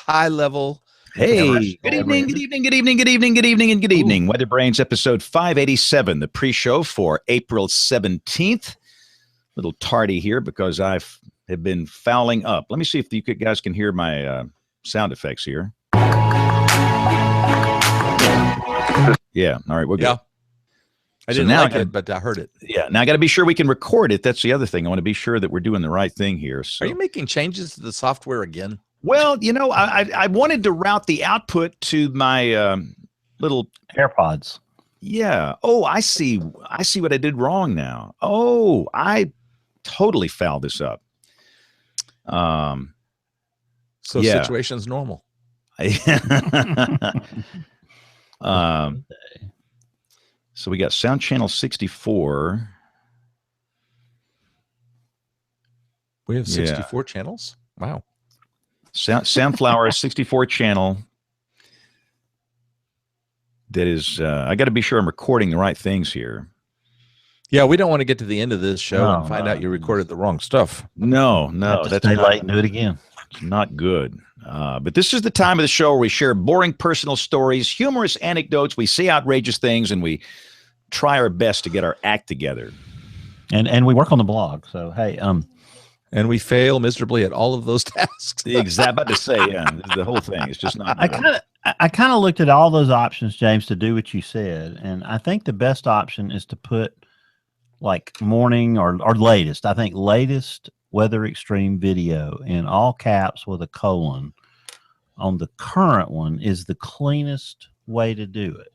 high level. Hey, good evening, good evening, good evening, good evening, good evening, and good evening. WeatherBrains episode 587, the pre-show for April 17th. A little tardy here because I have been fouling up. Let me see if you guys can hear my sound effects here. Yeah, all right, we're good. Yeah. I didn't like it, but I heard it. Yeah, now I got to be sure we can record it. That's the other thing. I want to be sure that we're doing the right thing here. So. Are you making changes to the software again? Well, you know, I wanted to route the output to my little AirPods. Yeah. Oh, I see. I see what I did wrong now. Oh, I totally fouled this up. So situation's normal. So we got sound channel 64. We have 64 channels. Wow. Soundflower 64 channel. That is, I got to be sure I'm recording the right things here. Yeah, we don't want to get to the end of this show and find out you recorded the wrong stuff. No, that's stay late and do it again. Not good. But this is the time of the show where we share boring personal stories, humorous anecdotes. We say outrageous things, and we try our best to get our act together. And we work on the blog. So hey, and we fail miserably at all of those tasks. Exactly. About to say, yeah, the whole thing is just not. I kind of looked at all those options, James, to do what you said, and I think the best option is to put like morning or latest. I think latest weather extreme video in all caps with a colon on the current one is the cleanest way to do it.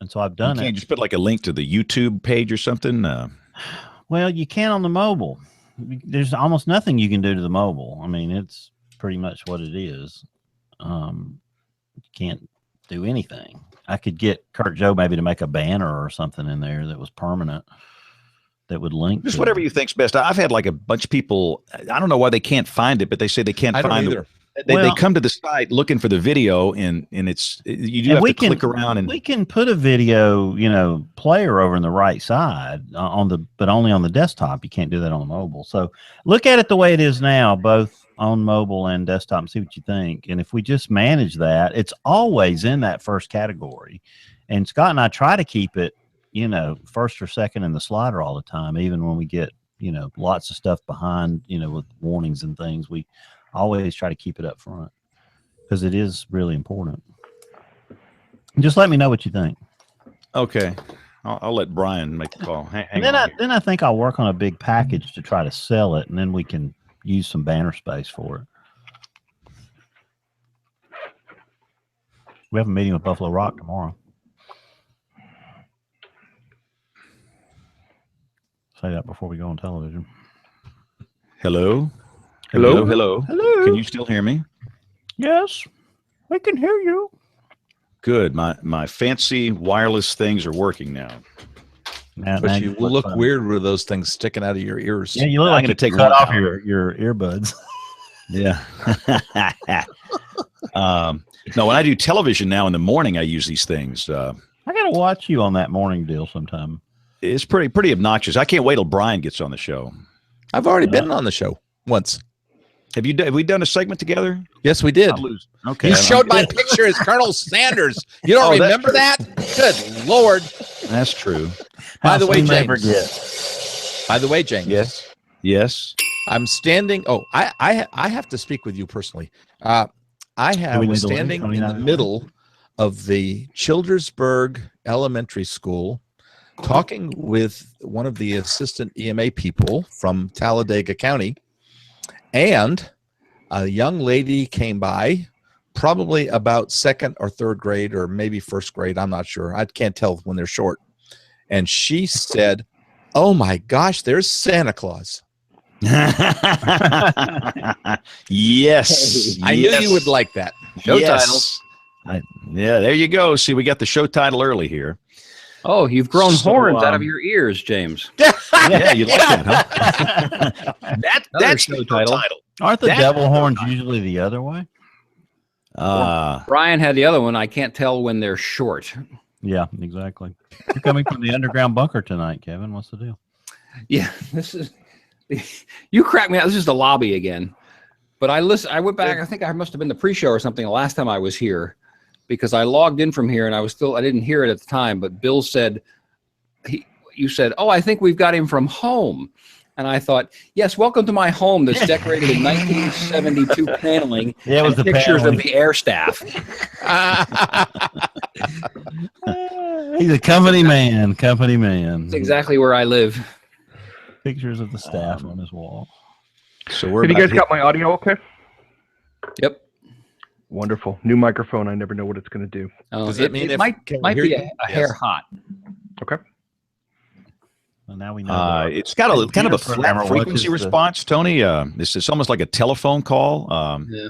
And so I've done it. You can't just put like a link to the YouTube page or something? Well, you can on the mobile. There's almost nothing you can do to the mobile. I mean, it's pretty much what it is. You can't do anything. I could get Kurt Joe maybe to make a banner or something in there that was permanent that would link. Just whatever you think's best. I've had like a bunch of people. I don't know why they can't find it, but they say they can't find it. They come to the site looking for the video, and it's you do have to click around, and we can put a video, player over on the right side but only on the desktop. You can't do that on the mobile. So look at it the way it is now, both on mobile and desktop, and see what you think. And if we just manage that, it's always in that first category. And Scott and I try to keep it, first or second in the slider all the time, even when we get, lots of stuff behind, with warnings and things. We always try to keep it up front because it is really important. Just let me know what you think. Okay. I'll let Brian make the call. Then I think I'll work on a big package to try to sell it, and then we can use some banner space for it. We have a meeting with Buffalo Rock tomorrow. Say that before we go on television. Hello? Hello? Hello? Hello? Can you still hear me? Yes, we can hear you. Good. My fancy wireless things are working now. But you will look weird with those things sticking out of your ears. Yeah, you look like you cut off your earbuds. Yeah. No, when I do television now in the morning, I use these things. I got to watch you on that morning deal sometime. It's pretty obnoxious. I can't wait till Brian gets on the show. I've already been on the show once. Have we done a segment together? Yes, we did. Okay. You showed my picture as Colonel Sanders. You don't remember that? Good Lord. That's true. By the way, James. Yes. I'm standing. Oh, I have to speak with you personally. I was standing in the middle of the Childersburg Elementary School talking with one of the assistant EMA people from Talladega County, and a young lady came by, probably about second or third grade, or maybe first grade. I'm not sure. I can't tell when they're short. And she said, "Oh my gosh, there's Santa Claus." Yes. I knew you would like that. Show titles. Yeah, there you go. See, we got the show title early here. Oh, you've grown horns out of your ears, James. Yeah, you like that, huh? That's the title. Aren't the devil horns usually the other way? Brian had the other one. I can't tell when they're short. Yeah, exactly. You're coming from the underground bunker tonight, Kevin. What's the deal? Yeah, this is. You crack me out. This is the lobby again. But I went back. I think I must have been the pre-show or something the last time I was here, because I logged in from here and I didn't hear it at the time. But Bill said, you said, "Oh, I think we've got him from home." And I thought, yes, welcome to my home that's decorated in 1972 paneling. Yeah, it was the pictures paneling. of the air staff. He's a company man. Company man. That's exactly where I live. Pictures of the staff on his wall. So we're Have you guys got my audio okay? Yep. Wonderful. New microphone. I never know what it's going to do. Does that mean it if- might can we hear be you? a Yes. hair hot? Okay. Well, now we know. It's got a kind of a flat programmer frequency watches the- response, Tony. It's almost like a telephone call. Yeah.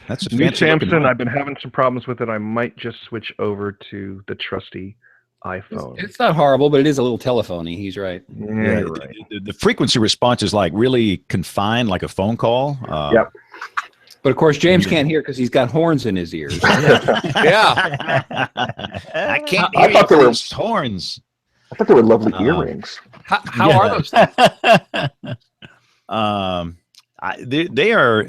That's a New fancy looking Samsung. mic. I've been having some problems with it. I might just switch over to the trusty iPhone. It's not horrible, but it is a little telephony. He's right. Yeah, Yeah, you're right. the frequency response is like really confined, like a phone call. Yep. But of course, James can't hear because he's got horns in his ears. Yeah. I can't I hear you thought they through were- these horns. I thought they were lovely earrings. How are those things? They are.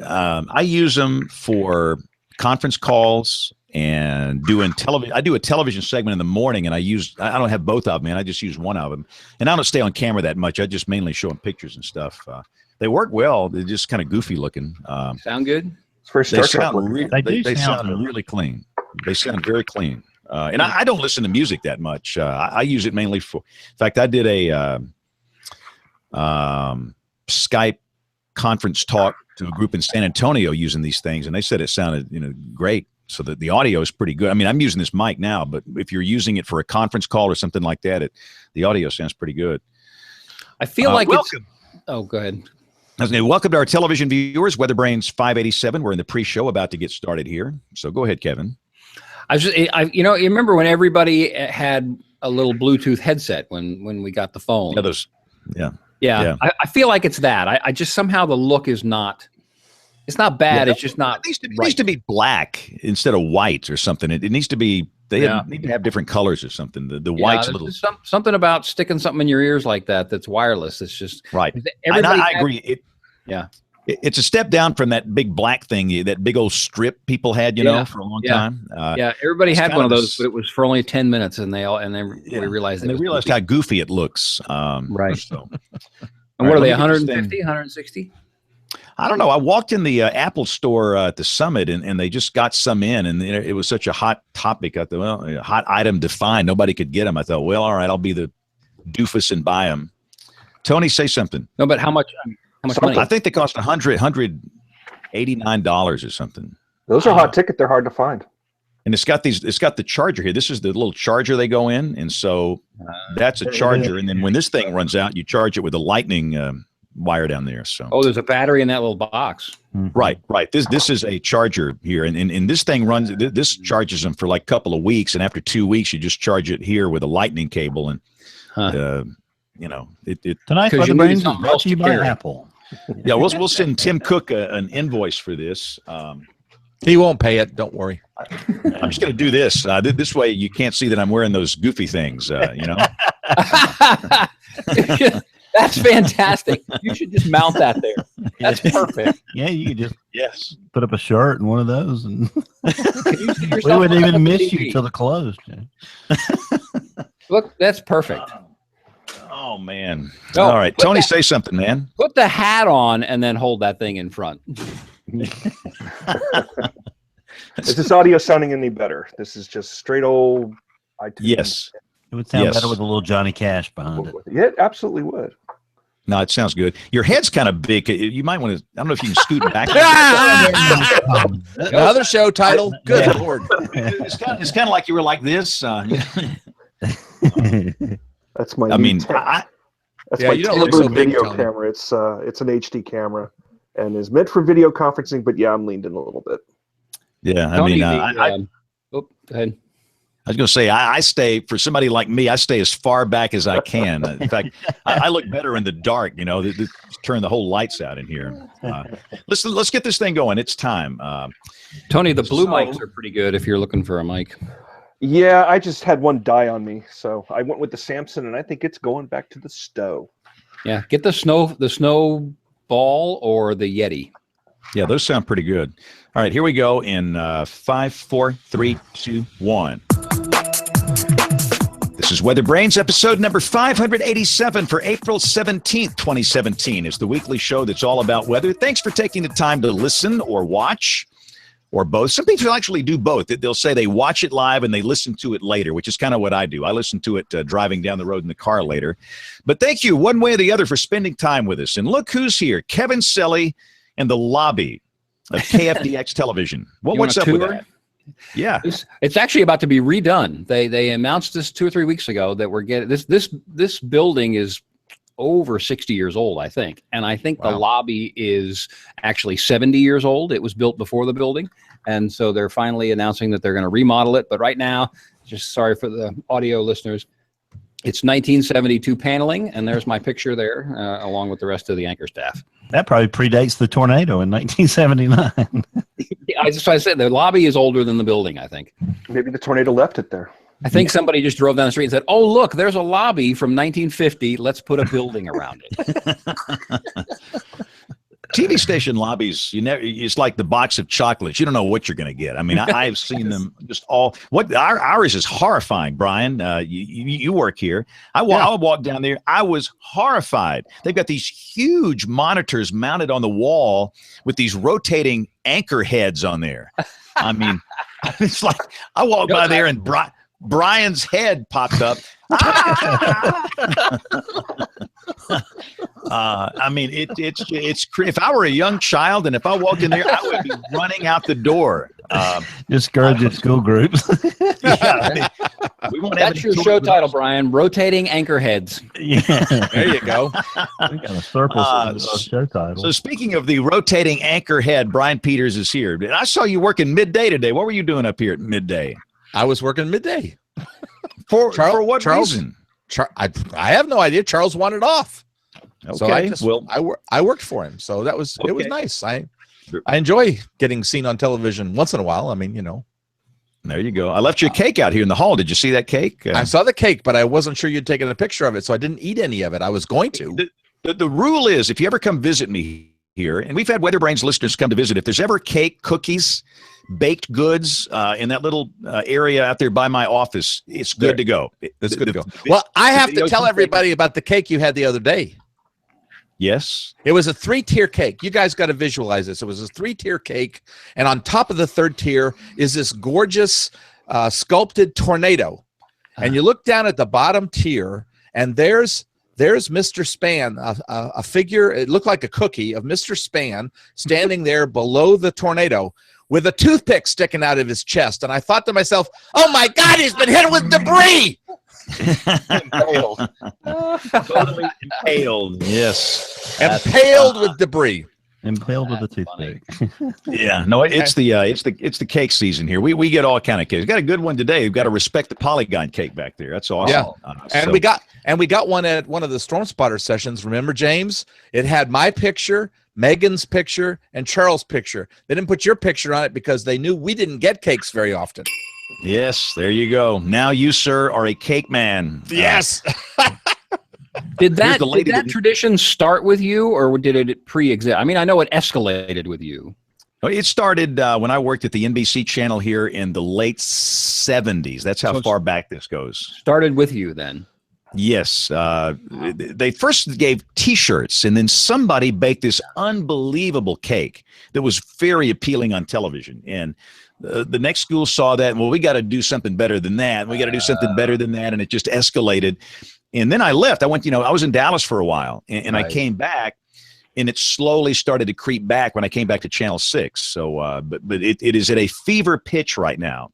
I use them for conference calls and doing television. I do a television segment in the morning, and I don't have both of them, and I just use one of them. And I don't stay on camera that much. I just mainly show them pictures and stuff. They work well. They're just kind of goofy looking. Sound good? It's very They Star Trek. sound they sound really clean. They sound very clean. And I don't listen to music that much. I use it mainly for. In fact, I did a Skype conference talk to a group in San Antonio using these things, and they said it sounded great. So that the audio is pretty good. I mean, I'm using this mic now, but if you're using it for a conference call or something like that, the audio sounds pretty good. I feel like welcome. Oh, go ahead. I was gonna welcome to our television viewers, WeatherBrains 587. We're in the pre-show, about to get started here. So go ahead, Kevin. You remember when everybody had a little Bluetooth headset when we got the phone? Yeah, those. Yeah. Yeah. I feel like it's that. I just somehow the look is not. It's not bad. Yeah, It's just not. It needs to be black instead of white or something. It needs to be. They need to have different colors or something. The white's a there's little just something about sticking something in your ears like that's wireless. It's just right. And Everybody I agree. It's a step down from that big black thing, that big old strip people had, for a long time. Everybody had one of those, this- but it was for only 10 minutes, and we realized And they realized how goofy it looks. Right. So. And what are they? let me get this 150, thing. 160? I don't know. I walked in the Apple store at the Summit, and they just got some in, and it was such a hot topic. I thought, well, a hot item to find. Nobody could get them. I thought, well, all right, I'll be the doofus and buy them. Tony, say something. No, but how much money? I think they cost $189 or something. Those are hot ticket. They're hard to find. And it's got the charger here. This is the little charger they go in, and so that's a charger. And then when this thing runs out, you charge it with a lightning wire down there. So there's a battery in that little box. right. This is a charger here, and this thing runs. This charges them for like a couple of weeks, and after 2 weeks, you just charge it here with a lightning cable, and Tonight's 'Cause you WeatherBrains need is something brought else to you to by carry. Apple. Yeah, we'll send Tim Cook an invoice for this. He won't pay it. Don't worry. I'm just going to do this. This way, you can't see that I'm wearing those goofy things. That's fantastic. You should just mount that there. That's perfect. Yeah, you could just Yes. put up a shirt and one of those, and Can you see we yourself wouldn't on even miss TV? you till the close. Jay. Look, that's perfect. Oh man. No, All right, put Tony, that- say something, man. Put the hat on and then hold that thing in front. Is this audio sounding any better? This is just straight old iTunes. Yes. It would sound Yes. better with a little Johnny Cash behind it. Yeah, it absolutely would. No, it sounds good. Your head's kind of big. You might want to. I don't know if you can scoot back. Another show title. Good Yeah. Lord. It's kind of like you were like this. That's my. I new mean, that's Yeah, my you don't look Tambour so big, video Tony. camera. It's an HD camera and is meant for video conferencing. But yeah, I'm leaned in a little bit. yeah. I Tony, mean, go ahead. I was going to say, I stay, for somebody like me, I stay as far back as I can. In fact, I look better in the dark, turn the whole lights out in here. Let's get this thing going. It's time. Tony, the blue So- mics are pretty good if you're looking for a mic. Yeah, I just had one die on me, so I went with the Samson, and I think it's going back to the stove. Yeah, get the snow ball or the Yeti. Yeah, those sound pretty good. All right, here we go in 5, 4, 3, 2, 1. This is WeatherBrains, episode number 587 for April 17th, 2017. It's the weekly show that's all about weather. Thanks for taking the time to listen or watch or both. Some people actually do both. They'll say they watch it live and they listen to it later, which is kind of what I do. I listen to it driving down the road in the car later. But thank you one way or the other for spending time with us. And look who's here, Kevin Selly in the lobby of KFDX Television. What's up with that? Yeah, it's actually about to be redone. They announced this 2 or 3 weeks ago that we're getting this building is over 60 years old, I think, and I think the lobby is actually 70 years old. It was built before the building, and so they're finally announcing that they're going to remodel it. But right now, just sorry for the audio listeners, it's 1972 paneling, and there's my picture there, along with the rest of the anchor staff. That probably predates the tornado in 1979. That's why I said the lobby is older than the building, I think. Maybe the tornado left it there. I think somebody just drove down the street and said, "Oh, look, there's a lobby from 1950. Let's put a building around it." TV station lobbies, it's like the box of chocolates. You don't know what you're going to get. I mean, I've seen them just all. Ours is horrifying, Brian. You work here. I walked down there. I was horrified. They've got these huge monitors mounted on the wall with these rotating anchor heads on there. I mean, it's like I walked by there and Brian's head popped up. I mean, it's if I were a young child and if I walked in there, I would be running out the door. Discouraging school groups. Yeah, we won't have That's your show title, Brian. Rotating anchor heads. Yeah, There you go. we got a surplus show title. So speaking of the rotating anchor head, Brian Peters is here. I saw you working midday today. What were you doing up here at midday? I was working midday. For what reason? I have no idea. Charles wanted off. Okay. So I worked for him. So it was nice. I enjoy getting seen on television once in a while. I mean, There you go. I left you a cake out here in the hall. Did you see that cake? I saw the cake, but I wasn't sure you'd taken a picture of it, so I didn't eat any of it. I was going to. The rule is, if you ever come visit me here, and we've had WeatherBrains listeners come to visit, if there's ever cake, cookies, baked goods in that little area out there by my office, it's good to go. It's good to go. Well, I have to tell everybody about the cake you had the other day. Yes. It was a 3-tier cake. You guys got to visualize this. It was a 3-tier cake, and on top of the 3rd tier is this gorgeous sculpted tornado. And you look down at the bottom tier, and there's Mr. Span, a figure. It looked like a cookie of Mr. Span standing there below the tornado with a toothpick sticking out of his chest. And I thought to myself, oh my God, he's been hit with debris. Impaled. Totally impaled. Yes. Impaled with debris. Impaled with a toothpick. Yeah. No, it's the cake season here. We get all kind of cakes. We got a good one today. We've got to respect the Polygon cake back there. That's awesome. Yeah. And we got one at one of the Storm Spotter sessions. Remember, James? It had my picture, Megan's picture, and Charles' picture. They didn't put your picture on it because they knew we didn't get cakes very often. Yes, there you go. Now you, sir, are a cake man. Yes. Did that tradition start with you, or did it pre-exist? I mean, I know it escalated with you. It started when I worked at the NBC channel here in the late 70s. That's how far back this goes. Started with you then. Yes. They first gave T-shirts, and then somebody baked this unbelievable cake that was very appealing on television. And the next school saw that, well, we got to do something better than that. We got to do something better than that. And it just escalated. And then I left. I went, I was in Dallas for a while, and I came back, and it slowly started to creep back when I came back to Channel 6. So, but it is at a fever pitch right now.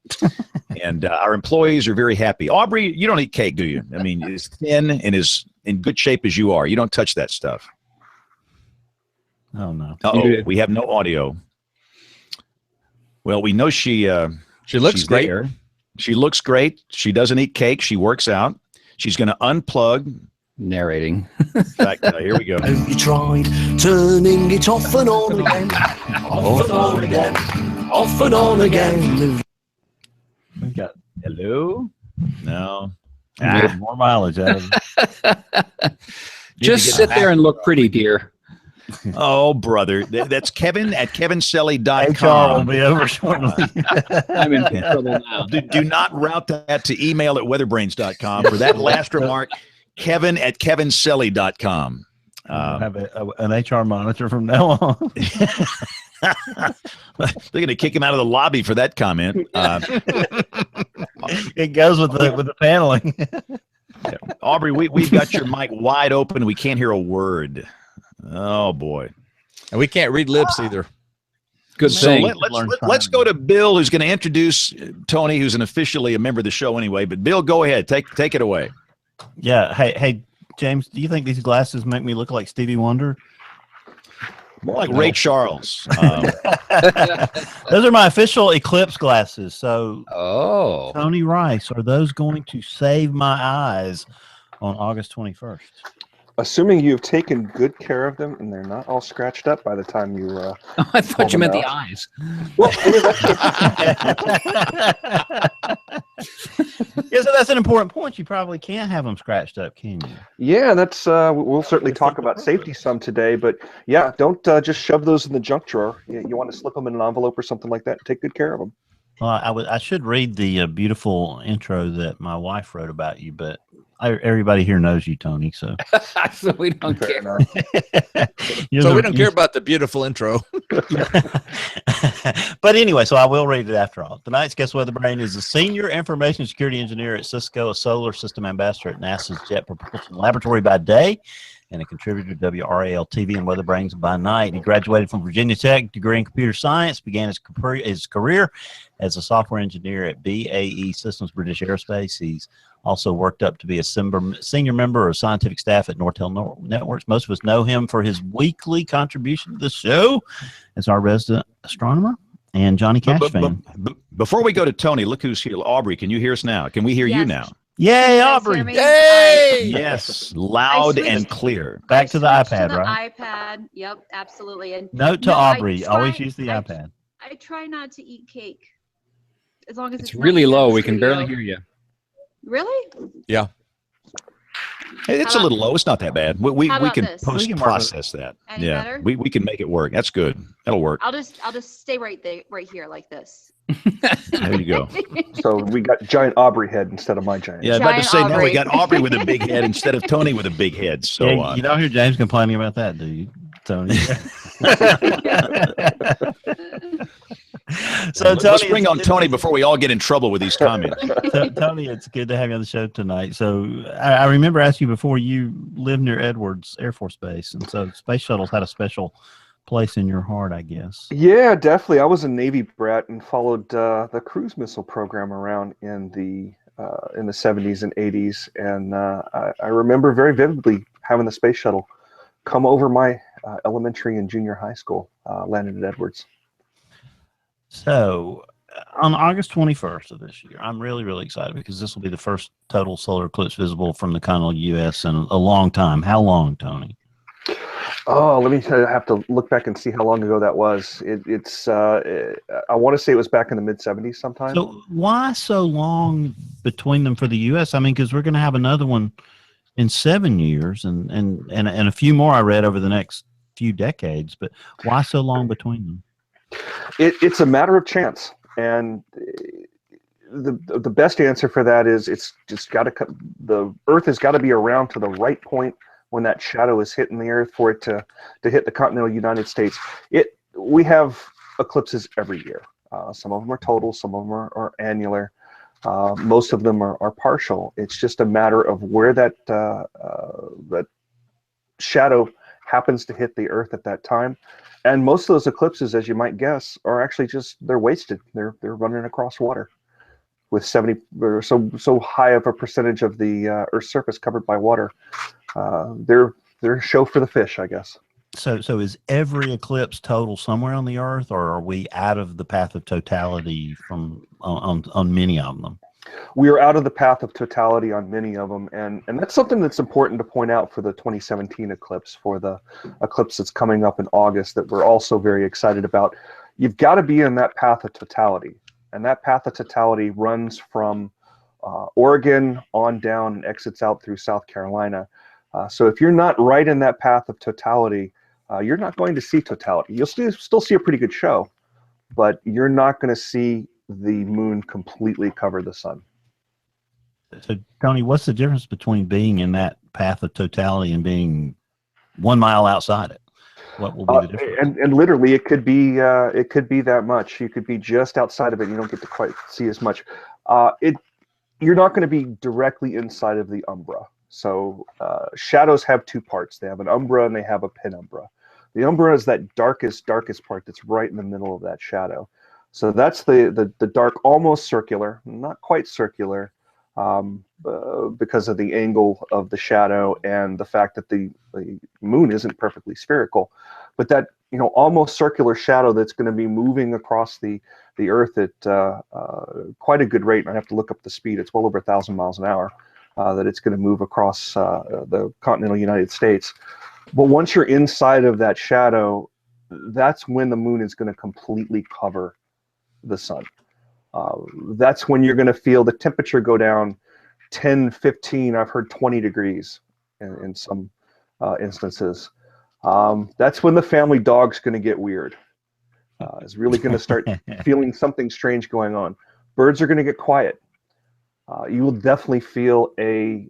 And our employees are very happy. Aubrey, you don't eat cake, do you? I mean, it's thin and is in good shape as you are. You don't touch that stuff. Oh, no. Uh-oh, we have no audio. Well, we know she looks great. There. She looks great. She doesn't eat cake. She works out. She's going to unplug. Narrating. In fact, here we go. Have you tried turning it off and on again? Off and on again. Off and on again. We got Hello? No. more mileage out of it. Just sit there and look pretty, dear. Oh, brother. That's Kevin at kevinselly.com. HR will be over shortly. I'm in trouble now. Do not route that to email at weatherbrains.com. For that last remark, Kevin at kevinselly.com. We'll have an HR monitor from now on. They're going to kick him out of the lobby for that comment. It goes with the paneling. Aubrey, we've got your mic wide open. We can't hear a word. Oh, boy. And we can't read lips either. Good So thing. let's go to Bill, who's going to introduce Tony, who's officially a member of the show anyway. But Bill, go ahead. Take it away. Yeah. Hey, James, do you think these glasses make me look like Stevie Wonder? More like Ray Charles. Those are my official Eclipse glasses. So, Oh. Tony Rice, are those going to save my eyes on August 21st? Assuming you've taken good care of them and they're not all scratched up by the time you. I thought you meant the out. eyes. Well, Yeah, so that's an important point. You probably can't have them scratched up, can you? yeah, that's. We'll certainly talk about safety some today, but yeah, don't just shove those in the junk drawer. You want to slip them in an envelope or something like that. Take good care of them. Well, I should read the beautiful intro that my wife wrote about you, but everybody here knows you, Tony. So, So we don't Fair care. enough. So we don't care about the beautiful intro. But anyway, so I will read it after all. Tonight's guest WeatherBrain is a senior information security engineer at Cisco, a solar system ambassador at NASA's Jet Propulsion Laboratory by day, and a contributor to WRAL TV and WeatherBrains by night. He graduated from Virginia Tech, degree in computer science, began his career as a software engineer at BAE Systems British Aerospace. He's also worked up to be a senior member of scientific staff at Nortel Networks. Most of us know him for his weekly contribution to the show as our resident astronomer and Johnny Cash fan. Before we go to Tony, look who's here. Aubrey, can you hear us now? Can we hear you Yes. now? Yay, You guys Aubrey! hear me? Yay! Yes, loud switched- and clear. Back to the I switched iPad, to the right? iPad. Yep, absolutely. And Note to No, I Aubrey, always tried- use the I- iPad. I try not to eat cake. As long as It's not really in the low. We can studio. barely hear you. Really? Hey, it's a How little low. It's not that bad. We How about can this? We can work with post-process that. Any Yeah, better? we can make it work. That's good. That'll work. I'll just stay right here like this. There you go. So we got giant Aubrey head instead of my giant. Yeah, I'd like to Giant say now we Aubrey. got Aubrey with a big head instead of Tony with a big head. So Yeah, you don't hear James complaining about that, do you, Tony? So let's Tony, bring on Tony before we all get in trouble with these comments. Tony, it's good to have you on the show tonight. So I remember asking you before, you live near Edwards Air Force Base, and so space shuttles had a special place in your heart, I guess. Yeah, definitely. I was a Navy brat and followed the cruise missile program around in the 70s and 80s, and I remember very vividly having the space shuttle come over my elementary and junior high school, landed at Edwards. So on August 21st of this year, I'm really, really excited because this will be the first total solar eclipse visible from the continental U.S. in a long time. How long, Tony? Oh, let me tell you, I have to look back and see how long ago that was. I want to say it was back in the mid-70s sometime. So why so long between them for the U.S.? I mean, because we're going to have another one in 7 years and a few more I read over the next few decades. But why so long between them? It's a matter of chance, and the best answer for that is it's just got to the Earth has got to be around to the right point when that shadow is hitting the Earth for it to hit the continental United States. We have eclipses every year. Some of them are total, some of them are annular. Most of them are partial. It's just a matter of where that shadow happens to hit the Earth at that time. And most of those eclipses, as you might guess, are actually they're wasted. They're running across water with 70 or so high of a percentage of the Earth's surface covered by water. They're a show for the fish, I guess. So is every eclipse total somewhere on the Earth, or are we out of the path of totality on many of them? We are out of the path of totality on many of them, and that's something that's important to point out for the 2017 eclipse, for the eclipse that's coming up in August that we're also very excited about. You've got to be in that path of totality, and that path of totality runs from Oregon on down and exits out through South Carolina. So if you're not right in that path of totality, you're not going to see totality. You'll still see a pretty good show, but you're not going to see the moon completely cover the sun. So, Tony, what's the difference between being in that path of totality and being 1 mile outside it? What will be the difference? And literally, it could be that much. You could be just outside of it. You don't get to quite see as much. You're not going to be directly inside of the umbra. So shadows have two parts. They have an umbra and they have a penumbra. The umbra is that darkest part that's right in the middle of that shadow. So that's the dark, almost circular, not quite circular, because of the angle of the shadow and the fact that the moon isn't perfectly spherical, but that almost circular shadow that's going to be moving across the Earth at quite a good rate. I have to look up the speed. It's well over 1,000 miles an hour that it's going to move across the continental United States. But once you're inside of that shadow, that's when the moon is going to completely cover the sun. That's when you're going to feel the temperature go down 10, 15, I've heard 20 degrees in some instances. That's when the family dog's going to get weird. Is really going to start feeling something strange going on. Birds are going to get quiet. You will definitely feel a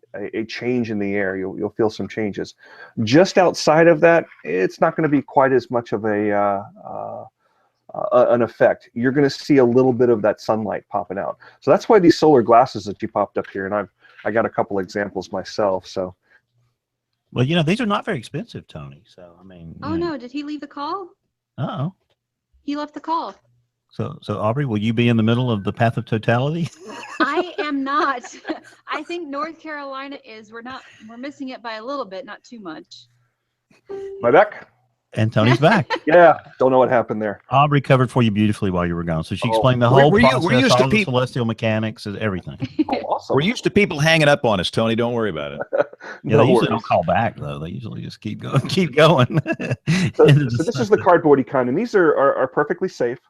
change in the air. You'll feel some changes. Just outside of that, it's not going to be quite as much of an effect. You're going to see a little bit of that sunlight popping out. So that's why these solar glasses that you popped up here, and I got a couple examples myself. So, well, these are not very expensive, Tony. So I mean, Oh no, did he leave the call? Uh-oh. He left the call. So Aubrey, will you be in the middle of the path of totality? I am not. I think North Carolina is. We're missing it by a little bit, not too much. My back? And Tony's back. Yeah, don't know what happened there. Aubrey covered for you beautifully while you were gone. So she explained the whole process, all the celestial mechanics, everything. Oh, awesome. We're used to people hanging up on us, Tony. Don't worry about it. Yeah, they usually don't call back, though. They usually just keep going. So this is the cardboardy kind, and these are perfectly safe.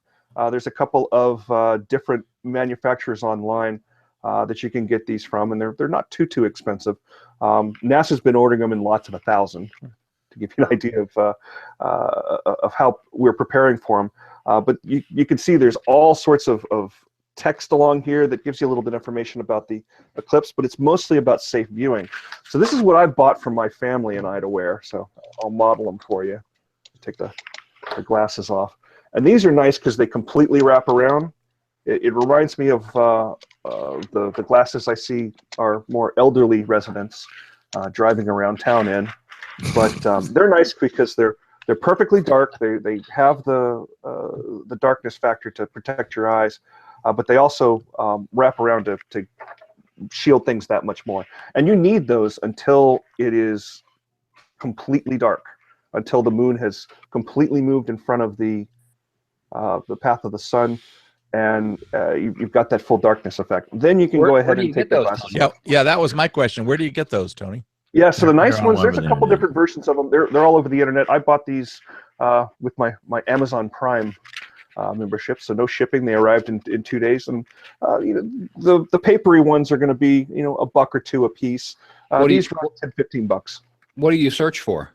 There's a couple of different manufacturers online that you can get these from, and they're not too expensive. NASA's been ordering them in lots of 1,000 to give you an idea of how we're preparing for them. But you can see there's all sorts of text along here that gives you a little bit of information about the eclipse, but it's mostly about safe viewing. So this is what I bought for my family and I to wear. So I'll model them for you. Take the glasses off. And these are nice because they completely wrap around. It reminds me of the glasses I see our more elderly residents driving around town in. But they're nice because they're perfectly dark. They have the darkness factor to protect your eyes, but they also wrap around to shield things that much more. And you need those until it is completely dark, until the moon has completely moved in front of the path of the sun, and you've got that full darkness effect. Then you can go ahead and take the glasses. Yeah, that was my question. Where do you get those, Tony? Yeah, so the nice ones, there's a couple different versions of them. They're all over the internet. I bought these with my Amazon Prime membership, so no shipping. They arrived in 2 days, and the papery ones are going to be $1 or $2 a piece. These are $10-15. What do you search for?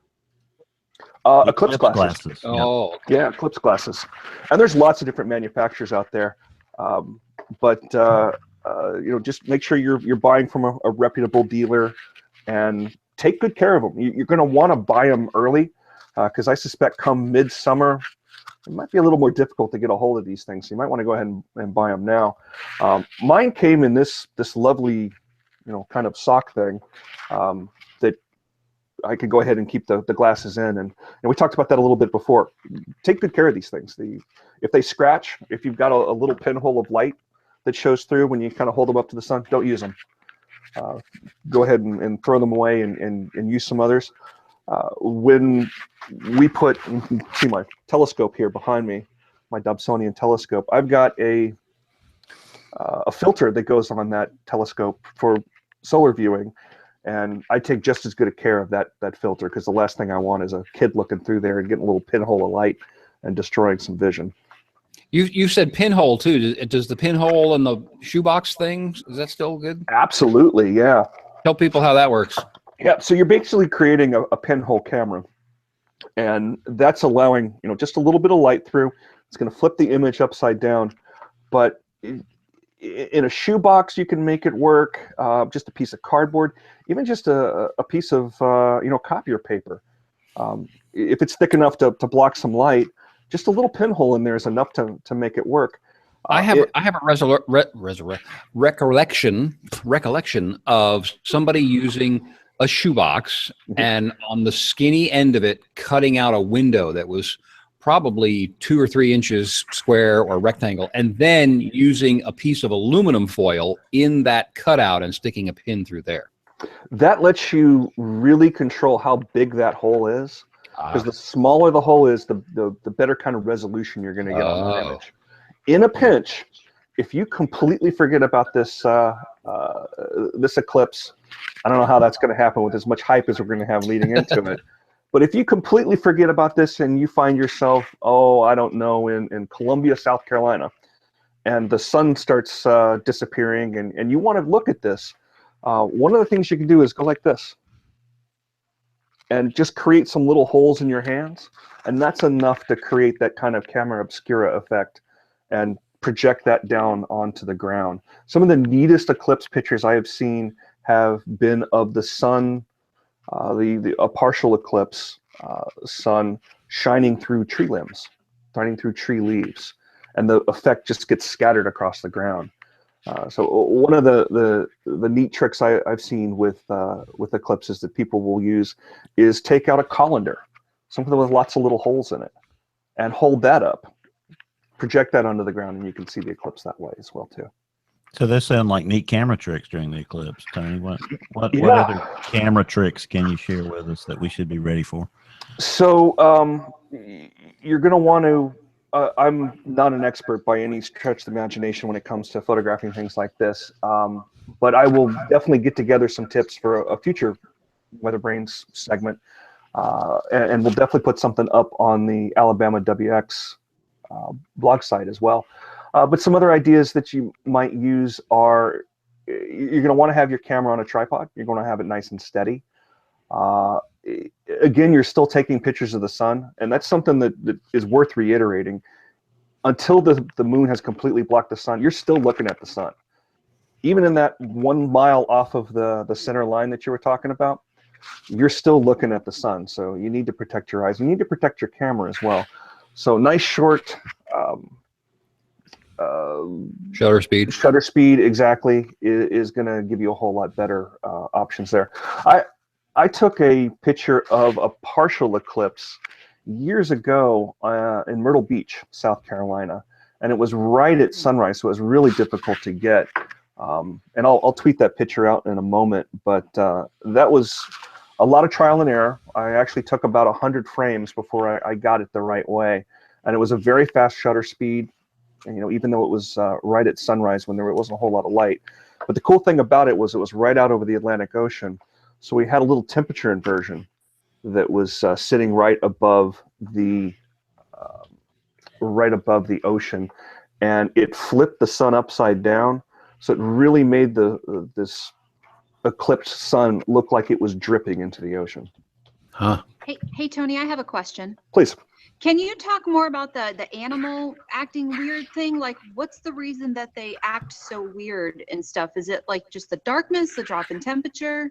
Eclipse glasses. Oh, okay. Yeah, Eclipse glasses. And there's lots of different manufacturers out there, but just make sure you're buying from a reputable dealer. And take good care of them. You're going to want to buy them early because I suspect come midsummer, it might be a little more difficult to get a hold of these things. So you might want to go ahead and buy them now. Mine came in this lovely, kind of sock thing that I could go ahead and keep the glasses in. And we talked about that a little bit before. Take good care of these things. If they scratch, if you've got a little pinhole of light that shows through when you kind of hold them up to the sun, don't use them. Go ahead and throw them away and use some others. When we put, you can see my telescope here behind me, my Dobsonian telescope, I've got a filter that goes on that telescope for solar viewing, and I take just as good a care of that filter because the last thing I want is a kid looking through there and getting a little pinhole of light and destroying some vision. You said pinhole too. Does the pinhole and the shoebox thing, is that still good? Absolutely, yeah. Tell people how that works. Yeah, so you're basically creating a pinhole camera. And that's allowing, just a little bit of light through. It's going to flip the image upside down. But in a shoebox, you can make it work. Just a piece of cardboard, even just a piece of copier paper. If it's thick enough to block some light, just a little pinhole in there is enough to make it work. I have a recollection of somebody using a shoebox and on the skinny end of it cutting out a window that was probably 2 or 3 inches square or rectangle, and then using a piece of aluminum foil in that cutout and sticking a pin through there. That lets you really control how big that hole is, because the smaller the hole is, the better kind of resolution you're going to get on that image. In a pinch, if you completely forget about this this eclipse, I don't know how that's going to happen with as much hype as we're going to have leading into it. But if you completely forget about this and you find yourself, I don't know, in Columbia, South Carolina, and the sun starts disappearing, and you want to look at this, one of the things you can do is go like this and just create some little holes in your hands, and that's enough to create that kind of camera obscura effect and project that down onto the ground. Some of the neatest eclipse pictures I have seen have been of the sun, a partial eclipse, sun shining through tree limbs, shining through tree leaves, and the effect just gets scattered across the ground. So one of the neat tricks I've seen with eclipses that people will use is take out a colander, something with lots of little holes in it, and hold that up, project that onto the ground, and you can see the eclipse that way as well too. So those sound like neat camera tricks during the eclipse, Tony. What other camera tricks can you share with us that we should be ready for? So you're going to want to, I'm not an expert by any stretch of the imagination when it comes to photographing things like this, but I will definitely get together some tips for a future WeatherBrains segment, and we'll definitely put something up on the Alabama WX blog site as well. But some other ideas that you might use are, you're going to want to have your camera on a tripod. You're going to have it nice and steady. Again, you're still taking pictures of the sun, and that's something that is worth reiterating. Until the moon has completely blocked the sun, you're still looking at the sun. Even in that 1 mile off of the center line that you were talking about, you're still looking at the sun. So you need to protect your eyes. You need to protect your camera as well. So nice short shutter speed exactly is going to give you a whole lot better options there. I took a picture of a partial eclipse years ago in Myrtle Beach, South Carolina, and it was right at sunrise, so it was really difficult to get. And I'll tweet that picture out in a moment, but that was a lot of trial and error. I actually took about 100 frames before I got it the right way, and it was a very fast shutter speed. And, even though it was right at sunrise when there wasn't a whole lot of light. But the cool thing about it was right out over the Atlantic Ocean. So we had a little temperature inversion that was sitting right above the ocean, and it flipped the sun upside down. So it really made this eclipsed sun look like it was dripping into the ocean. Huh. Hey, Tony, I have a question. Please. Can you talk more about the animal acting weird thing? Like, what's the reason that they act so weird and stuff? Is it like just the darkness, the drop in temperature?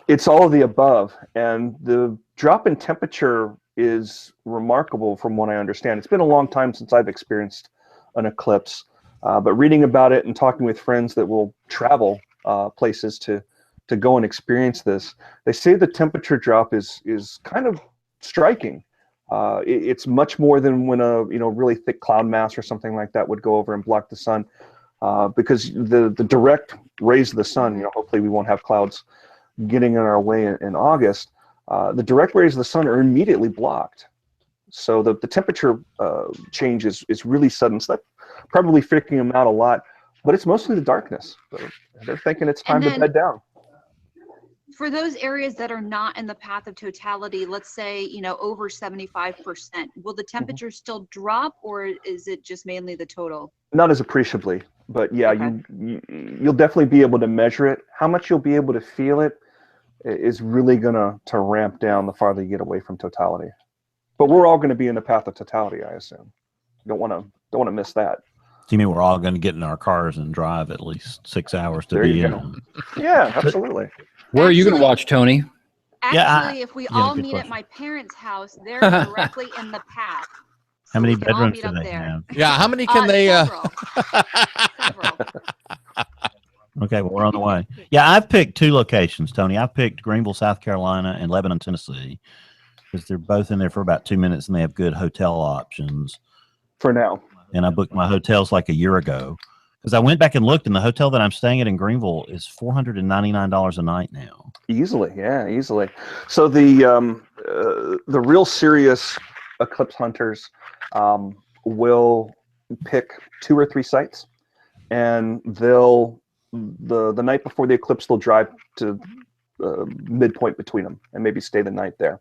It's all of the above. And the drop in temperature is remarkable from what I understand. It's been a long time since I've experienced an eclipse, but reading about it and talking with friends that will travel places to go and experience this, they say the temperature drop is kind of striking. It's much more than when a really thick cloud mass or something like that would go over and block the sun, because the direct rays of the sun, hopefully we won't have clouds getting in our way in August. The direct rays of the sun are immediately blocked, so the temperature change is really sudden. So that's probably freaking them out a lot, but it's mostly the darkness. So they're thinking it's time to bed down. For those areas that are not in the path of totality, let's say, over 75%, will the temperature still drop, or is it just mainly the total? Not as appreciably, but yeah, okay. You'll definitely be able to measure it. How much you'll be able to feel it is really gonna ramp down the farther you get away from totality. But we're all going to be in the path of totality, I assume. Don't want to miss that. Do you mean we're all going to get in our cars and drive at least 6 hours to There be you in go. them? Yeah, absolutely. Where are you going to watch, Tony? Actually, if we yeah, all good meet question. at my parents' house, they're directly in the path. How So many we can all bedrooms meet do up they there. have? Yeah, how many can they? Several. Okay, well, we're on the way. Yeah, I've picked 2 locations, Tony. I've picked Greenville, South Carolina, and Lebanon, Tennessee, because they're both in there for about 2 minutes and they have good hotel options. For now. And I booked my hotels like a year ago because I went back and looked, and the hotel that I'm staying at in Greenville is $499 a night now. Easily, yeah, easily. So the real serious eclipse hunters will pick 2 or 3 sites, and they'll the night before the eclipse they'll drive to midpoint between them and maybe stay the night there.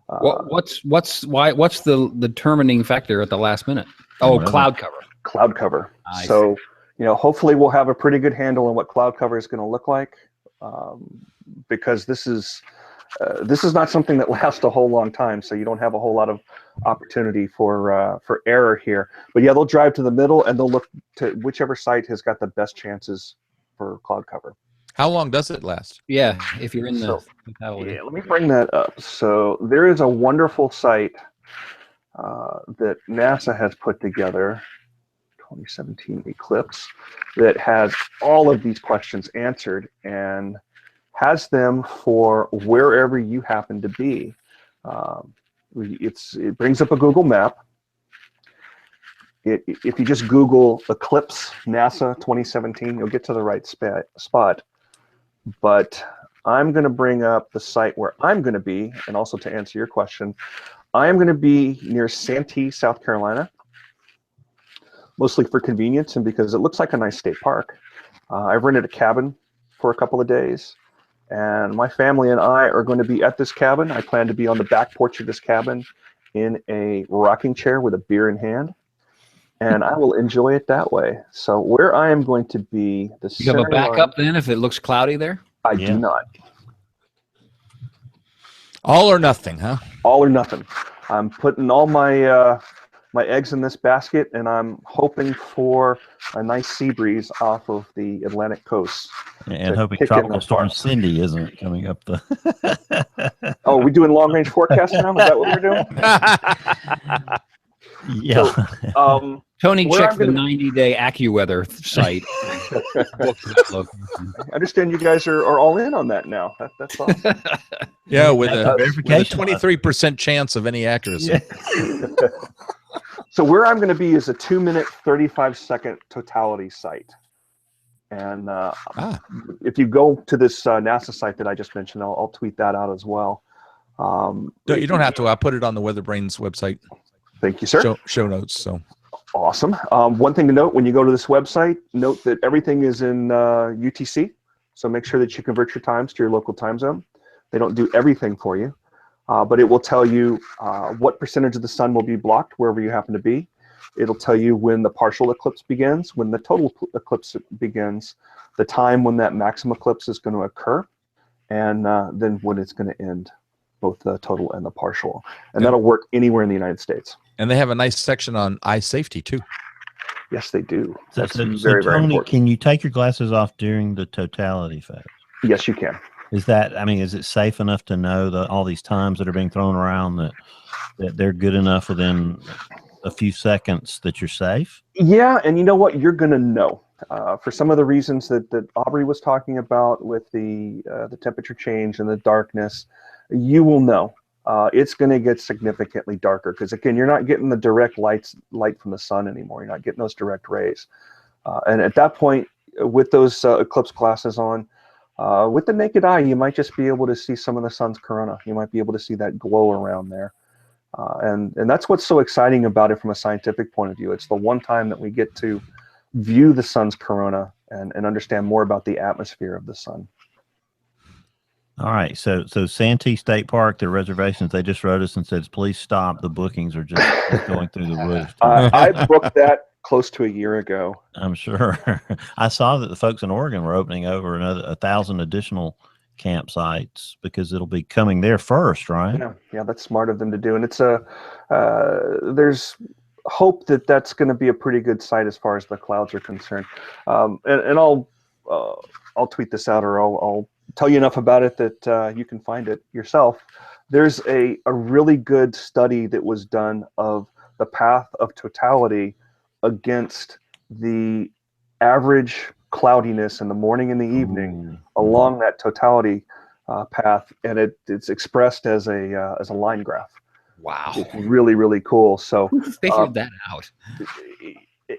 What's the determining factor at the last minute? Oh, Whatever. cloud cover. Cloud cover. I So hopefully we'll have a pretty good handle on what cloud cover is going to look like, because this is not something that lasts a whole long time, so you don't have a whole lot of opportunity for error here. But yeah, they'll drive to the middle and they'll look to whichever site has got the best chances for cloud cover. How long does it last? Yeah, if you're in the So, totality. Yeah, let me bring that up. So there is a wonderful site that NASA has put together, 2017 Eclipse, that has all of these questions answered and has them for wherever you happen to be. It brings up a Google map. If you just Google Eclipse NASA 2017, you'll get to the right spot. But I'm going to bring up the site where I'm going to be, and also to answer your question, I am going to be near Santee, South Carolina, mostly for convenience and because it looks like a nice state park. I've rented a cabin for a couple of days, and my family and I are going to be at this cabin. I plan to be on the back porch of this cabin in a rocking chair with a beer in hand, and I will enjoy it that way. So where I am going to be, the You have a center backup line, then if it looks cloudy there? I Yeah. do not. All or nothing, huh? All or nothing. I'm putting all my my eggs in this basket, and I'm hoping for a nice sea breeze off of the Atlantic coast. And To hoping kick in Tropical the Storm fun. Cindy isn't coming up the. Oh, are we doing long range forecast now? Is that what we're doing? Yeah. So, Tony Where checked I'm the gonna- 90-day AccuWeather site. I understand you guys are all in on that now. That's awesome. Yeah, with That's a verification. 23% chance of any accuracy. So where I'm going to be is a 2-minute, 35-second totality site. And if you go to this NASA site that I just mentioned, I'll tweet that out as well. You don't have to. I'll put it on the WeatherBrains website. Thank you, sir. Show notes. So Awesome. One thing to note when you go to this website, note that everything is in UTC. So make sure that you convert your times to your local time zone. They don't do everything for you, but it will tell you what percentage of the sun will be blocked wherever you happen to be. It'll tell you when the partial eclipse begins, when the total eclipse begins, the time when that maximum eclipse is going to occur, and then when it's going to end, both the total and the partial. And that'll work anywhere in the United States. and they have a nice section on eye safety too. Yes, they do. So, That's so very, very Tony, important. can you take your glasses off during the totality phase? Yes, you can. Is it safe enough to know that all these times that are being thrown around that they're good enough within a few seconds that you're safe? Yeah, and you know what? You're going to know. For some of the reasons that Aubrey was talking about with the temperature change and the darkness, you will know. It's going to get significantly darker because, again, you're not getting the direct light from the sun anymore. You're not getting those direct rays. And at that point, with those eclipse glasses on, with the naked eye, you might just be able to see some of the sun's corona. You might be able to see that glow around there. And that's what's so exciting about it from a scientific point of view. It's the one time that we get to view the sun's corona and understand more about the atmosphere of the sun. All right. So Santee State Park, their reservations, they just wrote us and said, please stop. The bookings are just going through the roof. I booked that close to a year ago. I'm sure. I saw that the folks in Oregon were opening over another 1,000 additional campsites because it'll be coming there first, right? Yeah, that's smart of them to do, and it's there's hope that that's going to be a pretty good site as far as the clouds are concerned. And I'll tweet this out, or I'll tell you enough about it that you can find it yourself. There's a really good study that was done of the path of totality against the average cloudiness in the morning and the evening along that totality path, and it's expressed as a line graph. Wow. It's really, really cool. So Who figured that out?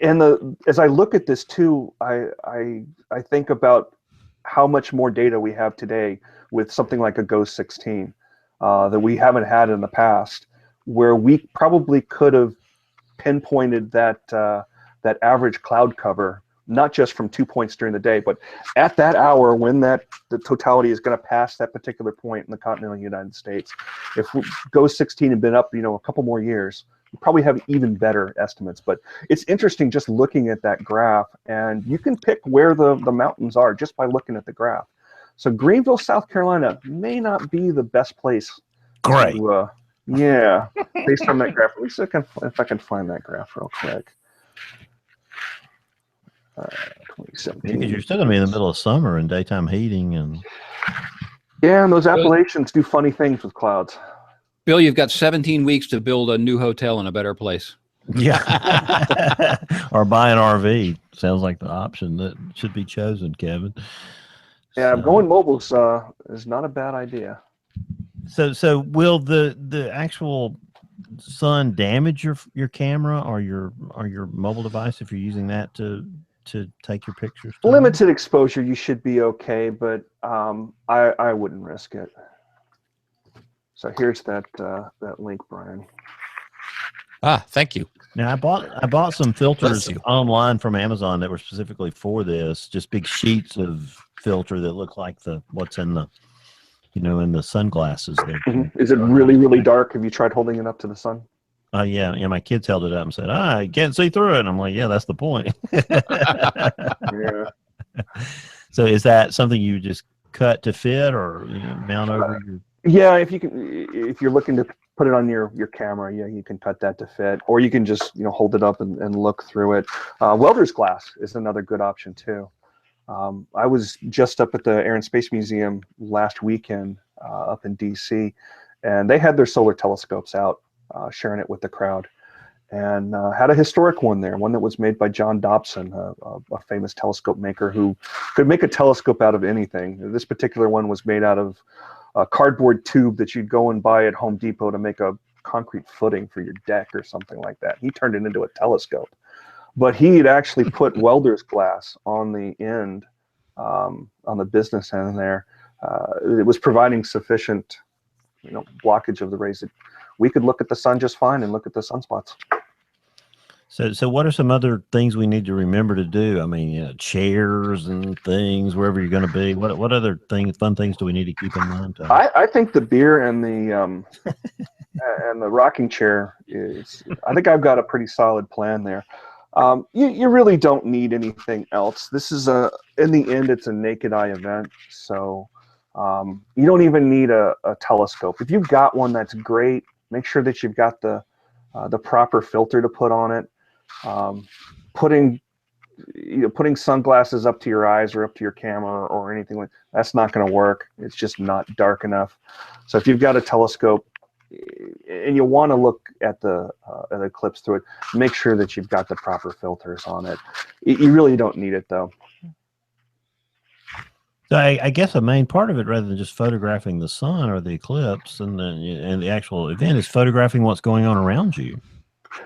And as I look at this too, I think about how much more data we have today with something like a Ghost 16 that we haven't had in the past, where we probably could have pinpointed that average cloud cover, not just from 2 points during the day, but at that hour when the totality is going to pass that particular point in the continental United States. If Ghost 16 had been up, a couple more years, we probably have even better estimates. But it's interesting just looking at that graph, and you can pick where the mountains are just by looking at the graph. So Greenville, South Carolina may not be the best place. Great. Based on that graph. At least if I can find that graph real quick. 2017. Because you're still going to be in the middle of summer and daytime heating, and and those Appalachians do funny things with clouds. Bill, you've got 17 weeks to build a new hotel in a better place. yeah, or buy an RV. Sounds like the option that should be chosen, Kevin. Yeah, going mobile is not a bad idea. So will the actual sun damage your camera or your mobile device if you're using that to take your pictures? Limited exposure, you should be okay, but I wouldn't risk it. So here's that link, Brian. Thank you. Now I bought some filters online from Amazon that were specifically for this, just big sheets of filter that look like what's in the in the sunglasses there. Mm-hmm. Is it really, really dark? Have you tried holding it up to the sun? Yeah, my kids held it up and said, you can't see through it. And I'm like, yeah, that's the point. Yeah. So is that something you just cut to fit or mount over your... Yeah, if you're looking to put it on your camera, you can cut that to fit, or you can just hold it up and look through it. Welder's glass is another good option too. I was just up at the Air and Space Museum last weekend up in DC, and they had their solar telescopes out, sharing it with the crowd, and had a historic one there, one that was made by John Dobson, a famous telescope maker who could make a telescope out of anything. This particular one was made out of a cardboard tube that you'd go and buy at Home Depot to make a concrete footing for your deck or something like that. He turned it into a telescope. But he had actually put welder's glass on the end, on the business end there. It was providing sufficient, blockage of the rays that we could look at the sun just fine and look at the sunspots. So what are some other things we need to remember to do? I mean, chairs and things wherever you're going to be. What other fun things do we need to keep in mind? I think the beer and the and the rocking chair is. I think I've got a pretty solid plan there. You really don't need anything else. This is in the end, it's a naked eye event, so you don't even need a telescope. If you've got one, that's great. Make sure that you've got the proper filter to put on it. Putting sunglasses up to your eyes or up to your camera or anything like that's not going to work. It's just not dark enough. So if you've got a telescope and you want to look at the eclipse through it, make sure that you've got the proper filters on it. You really don't need it though. So I guess a main part of it, rather than just photographing the sun or the eclipse and the actual event, is photographing what's going on around you.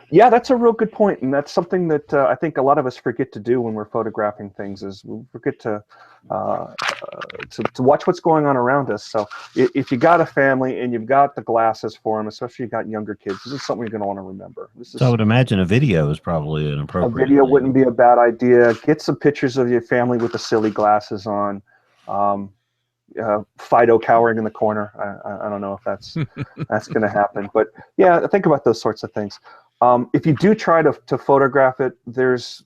Yeah, that's a real good point, and that's something that I think a lot of us forget to do when we're photographing things. Is we forget to watch what's going on around us. So if you got a family and you've got the glasses for them, especially if you've got younger kids, this is something you're going to want to remember. So I would imagine a video is probably an appropriate. A video wouldn't be a bad idea. Get some pictures of your family with the silly glasses on. Fido cowering in the corner. I don't know if that's going to happen, but yeah, think about those sorts of things. If you do try to photograph it, there's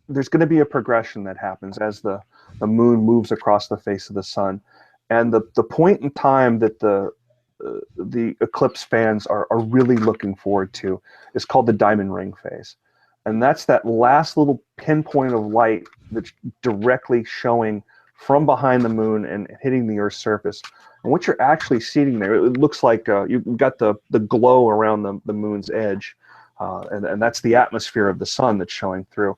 going to be a progression that happens as the moon moves across the face of the sun, And the point in time that the eclipse fans are really looking forward to is called the diamond ring phase. And that's that last little pinpoint of light that's directly showing from behind the moon and hitting the Earth's surface. And what you're actually seeing there, it looks like you've got the glow around the moon's edge, and that's the atmosphere of the sun that's showing through.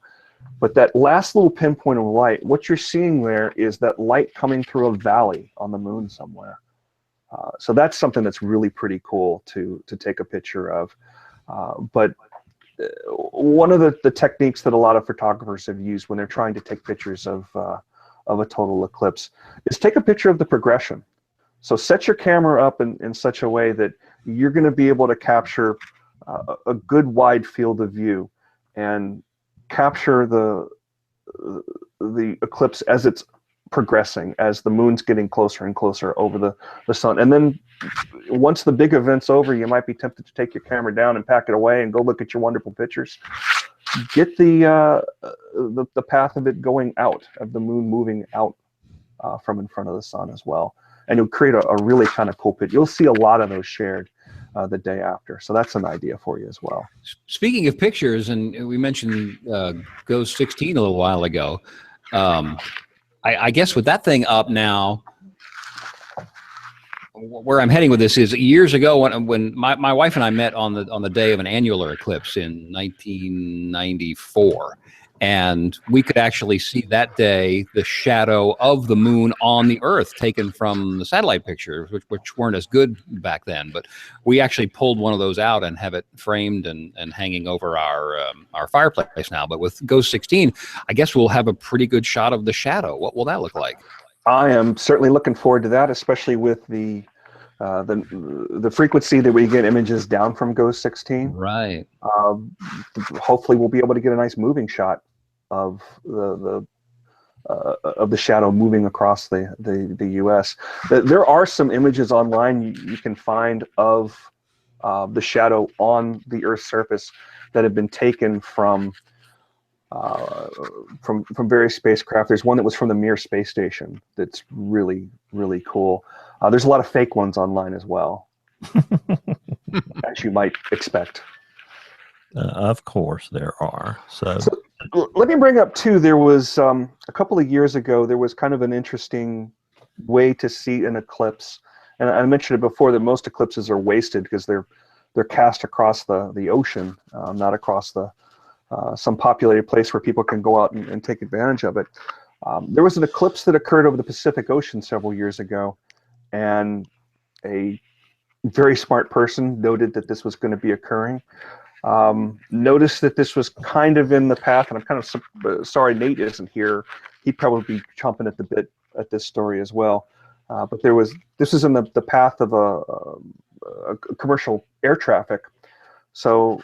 But that last little pinpoint of light, what you're seeing there is that light coming through a valley on the moon somewhere. So that's something that's really pretty cool to take a picture of. But one of the techniques that a lot of photographers have used when they're trying to take pictures of a total eclipse is take a picture of the progression. So set your camera up in such a way that you're going to be able to capture a good wide field of view and capture the eclipse as it's progressing, as the moon's getting closer and closer over the sun. And then once the big event's over, you might be tempted to take your camera down and pack it away and go look at your wonderful pictures. Get the path of it going out, of the moon moving out from in front of the sun as well. And you'll create a really kind of cool picture. You'll see a lot of those shared the day after. So that's an idea for you as well. Speaking of pictures, and we mentioned GOES 16 a little while ago, I guess with that thing up now, where I'm heading with this is years ago when my wife and I met on the day of an annular eclipse in 1994. And we could actually see that day the shadow of the moon on the Earth taken from the satellite pictures, which weren't as good back then. But we actually pulled one of those out and have it framed and hanging over our fireplace now. But with GOES 16, I guess we'll have a pretty good shot of the shadow. What will that look like? I am certainly looking forward to that, especially with the frequency that we get images down from GOES 16. Right. Hopefully, we'll be able to get a nice moving shot of the shadow moving across the U.S. There are some images online you can find of the shadow on the Earth's surface that have been taken from various spacecraft. There's one that was from the Mir space station that's really, really cool. There's a lot of fake ones online as well, as you might expect. Of course there are. So let me bring up too, there was a couple of years ago, there was kind of an interesting way to see an eclipse. And I mentioned it before that most eclipses are wasted because they're cast across the ocean, not across some populated place where people can go out and take advantage of it. There was an eclipse that occurred over the Pacific Ocean several years ago, and a very smart person noted that this was going to be occurring. Noticed that this was kind of in the path, and I'm kind of sorry Nate isn't here. He'd probably be chomping at the bit at this story as well. But this was in the path of a commercial air traffic. So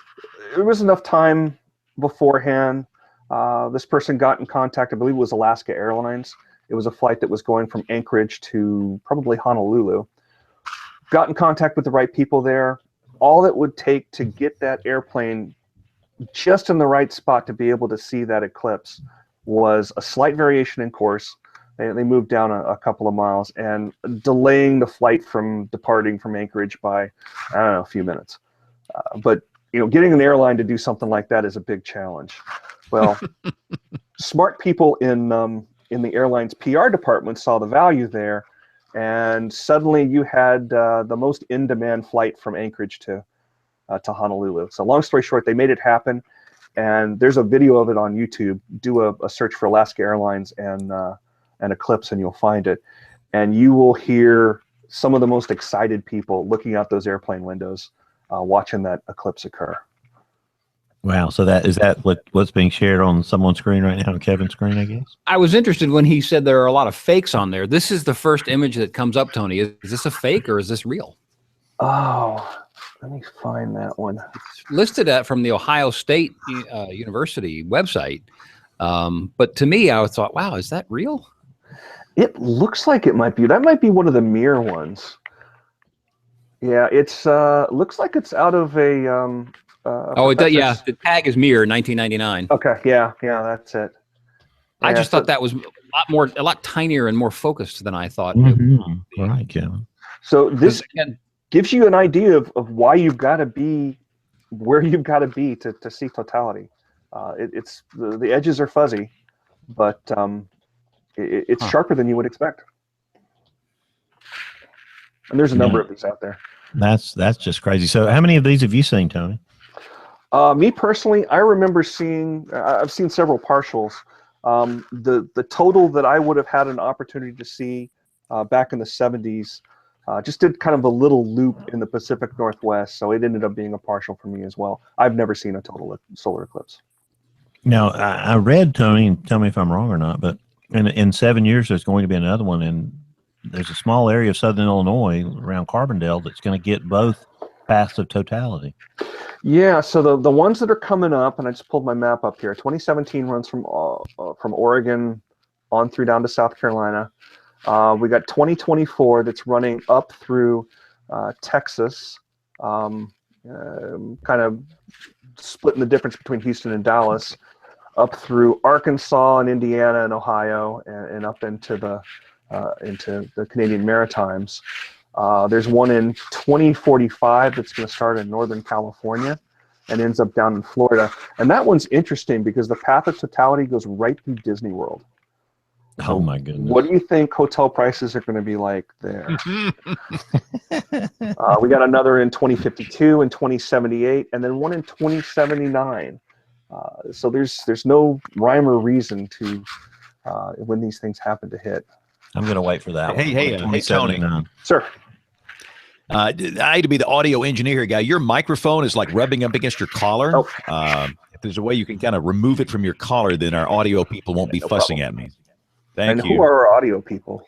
there was enough time beforehand. This person got in contact, I believe it was Alaska Airlines. It was a flight that was going from Anchorage to probably Honolulu. Got in contact with the right people there. All it would take to get that airplane just in the right spot to be able to see that eclipse was a slight variation in course. They moved down a couple of miles and delaying the flight from departing from Anchorage by, I don't know, a few minutes. But getting an airline to do something like that is a big challenge. Well, smart people in the airline's PR department saw the value there, and suddenly you had the most in-demand flight from Anchorage to Honolulu. So long story short, they made it happen, and there's a video of it on YouTube. Do a search for Alaska Airlines and Eclipse, and you'll find it. And you will hear some of the most excited people looking out those airplane windows, watching that eclipse occur. Wow. So is that what's being shared on someone's screen right now, on Kevin's screen, I guess? I was interested when he said there are a lot of fakes on there. This is the first image that comes up, Tony. Is this a fake or is this real? Oh, let me find that one. It's listed from the Ohio State University website. But to me, I thought, wow, is that real? It looks like it might be. That might be one of the Mir ones. Yeah, it's looks like it's out of a it does. Yeah, the tag is Mir 1999. Okay, yeah, that's it. I just thought that was a lot tinier and more focused than I thought. Right, Kevin. So this Again, gives you an idea of why you've got to be where you've got to be to see totality. It's the edges are fuzzy, but it's sharper than you would expect. And there's a number of these out there. That's just crazy. So how many of these have you seen, Tony? Me personally, I remember seeing. I've seen several partials. The total that I would have had an opportunity to see back in the 70s just did kind of a little loop in the Pacific Northwest, so it ended up being a partial for me as well. I've never seen a total solar eclipse. Now, I read, Tony, and tell me if I'm wrong or not, but in 7 years there's going to be another one, and there's a small area of southern Illinois around Carbondale that's going to get both paths of totality. Yeah, so the ones that are coming up, and I just pulled my map up here. 2017 runs from Oregon on through down to South Carolina. We got 2024 that's running up through Texas, kind of splitting the difference between Houston and Dallas, up through Arkansas and Indiana and Ohio, and up into the Canadian Maritimes. There's one in 2045 that's going to start in Northern California and ends up down in Florida. And that one's interesting because the path of totality goes right through Disney World. Oh my goodness. What do you think hotel prices are going to be like there? We got another in 2052 and 2078, and then one in 2079. So there's no rhyme or reason to when these things happen to hit. I'm going to wait for that. Hey, Tony. Sir. I hate to be the audio engineer guy. Your microphone is like rubbing up against your collar. Oh. If there's a way you can kind of remove it from your collar, then our audio people won't be fussing at me. Thank you. Who are our audio people?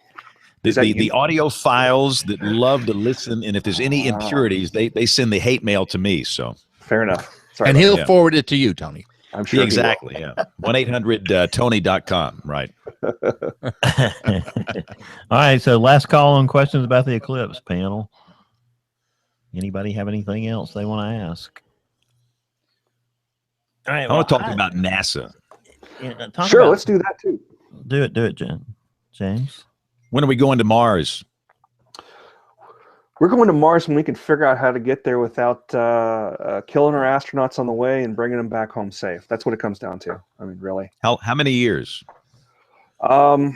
The audio files that love to listen, and if there's any impurities, they send the hate mail to me. So fair enough. Sorry, and he'll forward it to you, Tony. I'm sure. Exactly. Yeah. 1-800-Tony.com. Right. All right. So last call on questions about the eclipse panel. Anybody have anything else they want to ask? All right. I want to talk about NASA. Sure. Let's do that too. Do it, James. When are we going to Mars? We're going to Mars when we can figure out how to get there without killing our astronauts on the way and bringing them back home safe. That's what it comes down to. I mean, really. How many years? Yeah,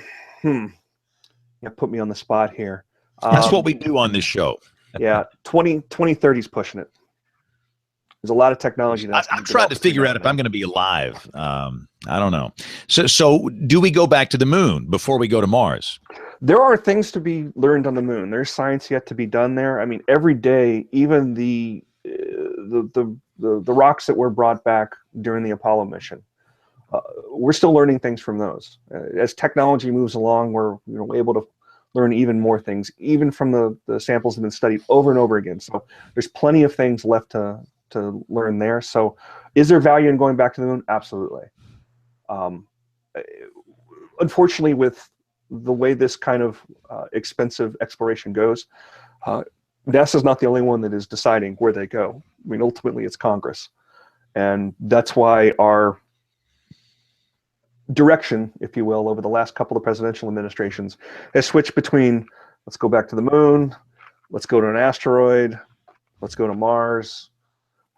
put me on the spot here. That's what we do on this show. Yeah, 2030 is pushing it. There's a lot of technology. I'm trying to figure out if I'm going to be alive. I don't know. So do we go back to the moon before we go to Mars? There are things to be learned on the moon. There's science yet to be done there. I mean, every day, even the rocks that were brought back during the Apollo mission, we're still learning things from those. As technology moves along, we're able to learn even more things, even from the samples that have been studied over and over again. So there's plenty of things left to learn there. So is there value in going back to the moon? Absolutely. Unfortunately, with the way this kind of expensive exploration goes, NASA's not the only one that is deciding where they go. I mean, ultimately it's Congress. And that's why our direction, if you will, over the last couple of presidential administrations has switched between let's go back to the moon, let's go to an asteroid, let's go to Mars.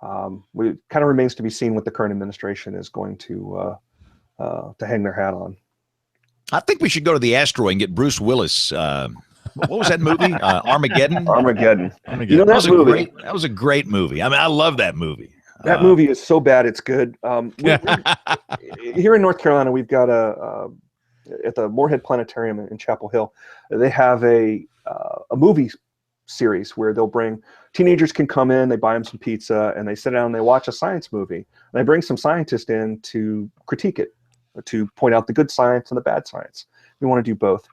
It kind of remains to be seen what the current administration is going to hang their hat on. I think we should go to the asteroid and get Bruce Willis. What was that movie? Armageddon? Armageddon. You know, that was a great movie. I mean, I love that movie. That movie is so bad it's good. Here in North Carolina, we've got at the Moorhead Planetarium in Chapel Hill, they have a movie series where they'll bring teenagers can come in, they buy them some pizza, and they sit down and they watch a science movie. And they bring some scientists in to critique it, to point out the good science and the bad science. We want to do both.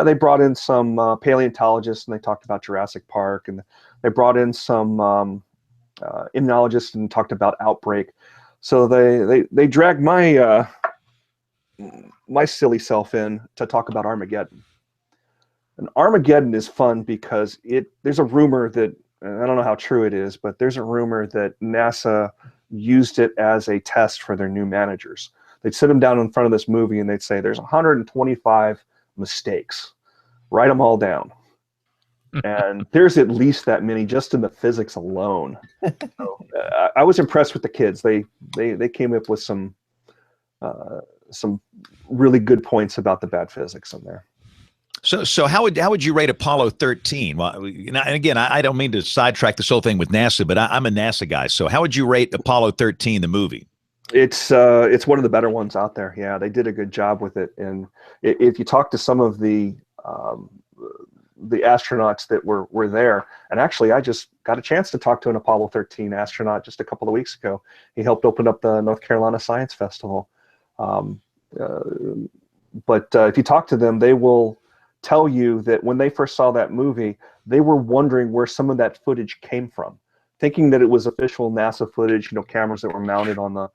They brought in some paleontologists and they talked about Jurassic Park, and they brought in some immunologists and talked about outbreak. So they dragged my my silly self in to talk about Armageddon. And Armageddon is fun because there's a rumor that, I don't know how true it is, but there's a rumor that NASA used it as a test for their new managers. they'd sit them down in front of this movie and they'd say, there's 125 mistakes. Write them all down. And there's at least that many just in the physics alone. So, I was impressed with the kids. They came up with some really good points about the bad physics in there. So how would you rate Apollo 13? Well, and again, I don't mean to sidetrack this whole thing with NASA, but I'm a NASA guy. So how would you rate Apollo 13, the movie? It's one of the better ones out there. Yeah, they did a good job with it. And if you talk to some of the astronauts that were there, and actually I just got a chance to talk to an Apollo 13 astronaut just a couple of weeks ago. He helped open up the North Carolina Science Festival. But if you talk to them, they will tell you that when they first saw that movie, they were wondering where some of that footage came from, thinking that it was official NASA footage, cameras that were mounted on the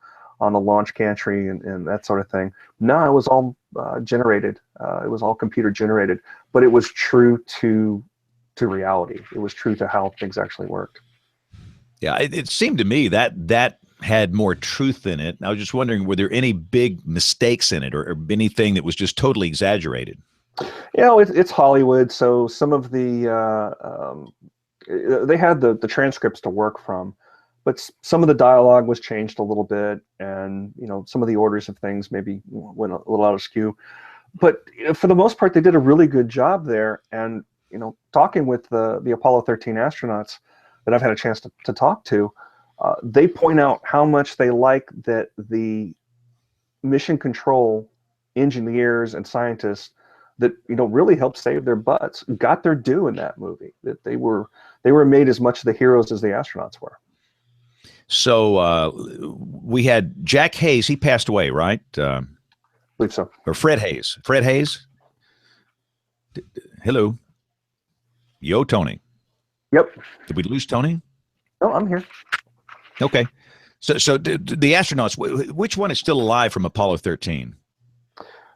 launch gantry and that sort of thing. No, it was all generated. It was all computer generated, but it was true to reality. It was true to how things actually worked. Yeah, it seemed to me that had more truth in it. I was just wondering, were there any big mistakes in it or anything that was just totally exaggerated? It's Hollywood, so some of the they had the transcripts to work from, but some of the dialogue was changed a little bit, and some of the orders of things maybe went a little out of skew. But for the most part, they did a really good job there. And talking with the Apollo 13 astronauts that I've had a chance to talk to, they point out how much they like that the mission control engineers and scientists that really helped save their butts got their due in that movie. That they were made as much the heroes as the astronauts were. So we had Jack Hayes. He passed away, right? I believe so. Or Fred Hayes. Fred Hayes. Hello. Yo, Tony. Yep. Did we lose Tony? No, I'm here. Okay. So the astronauts, which one is still alive from Apollo 13?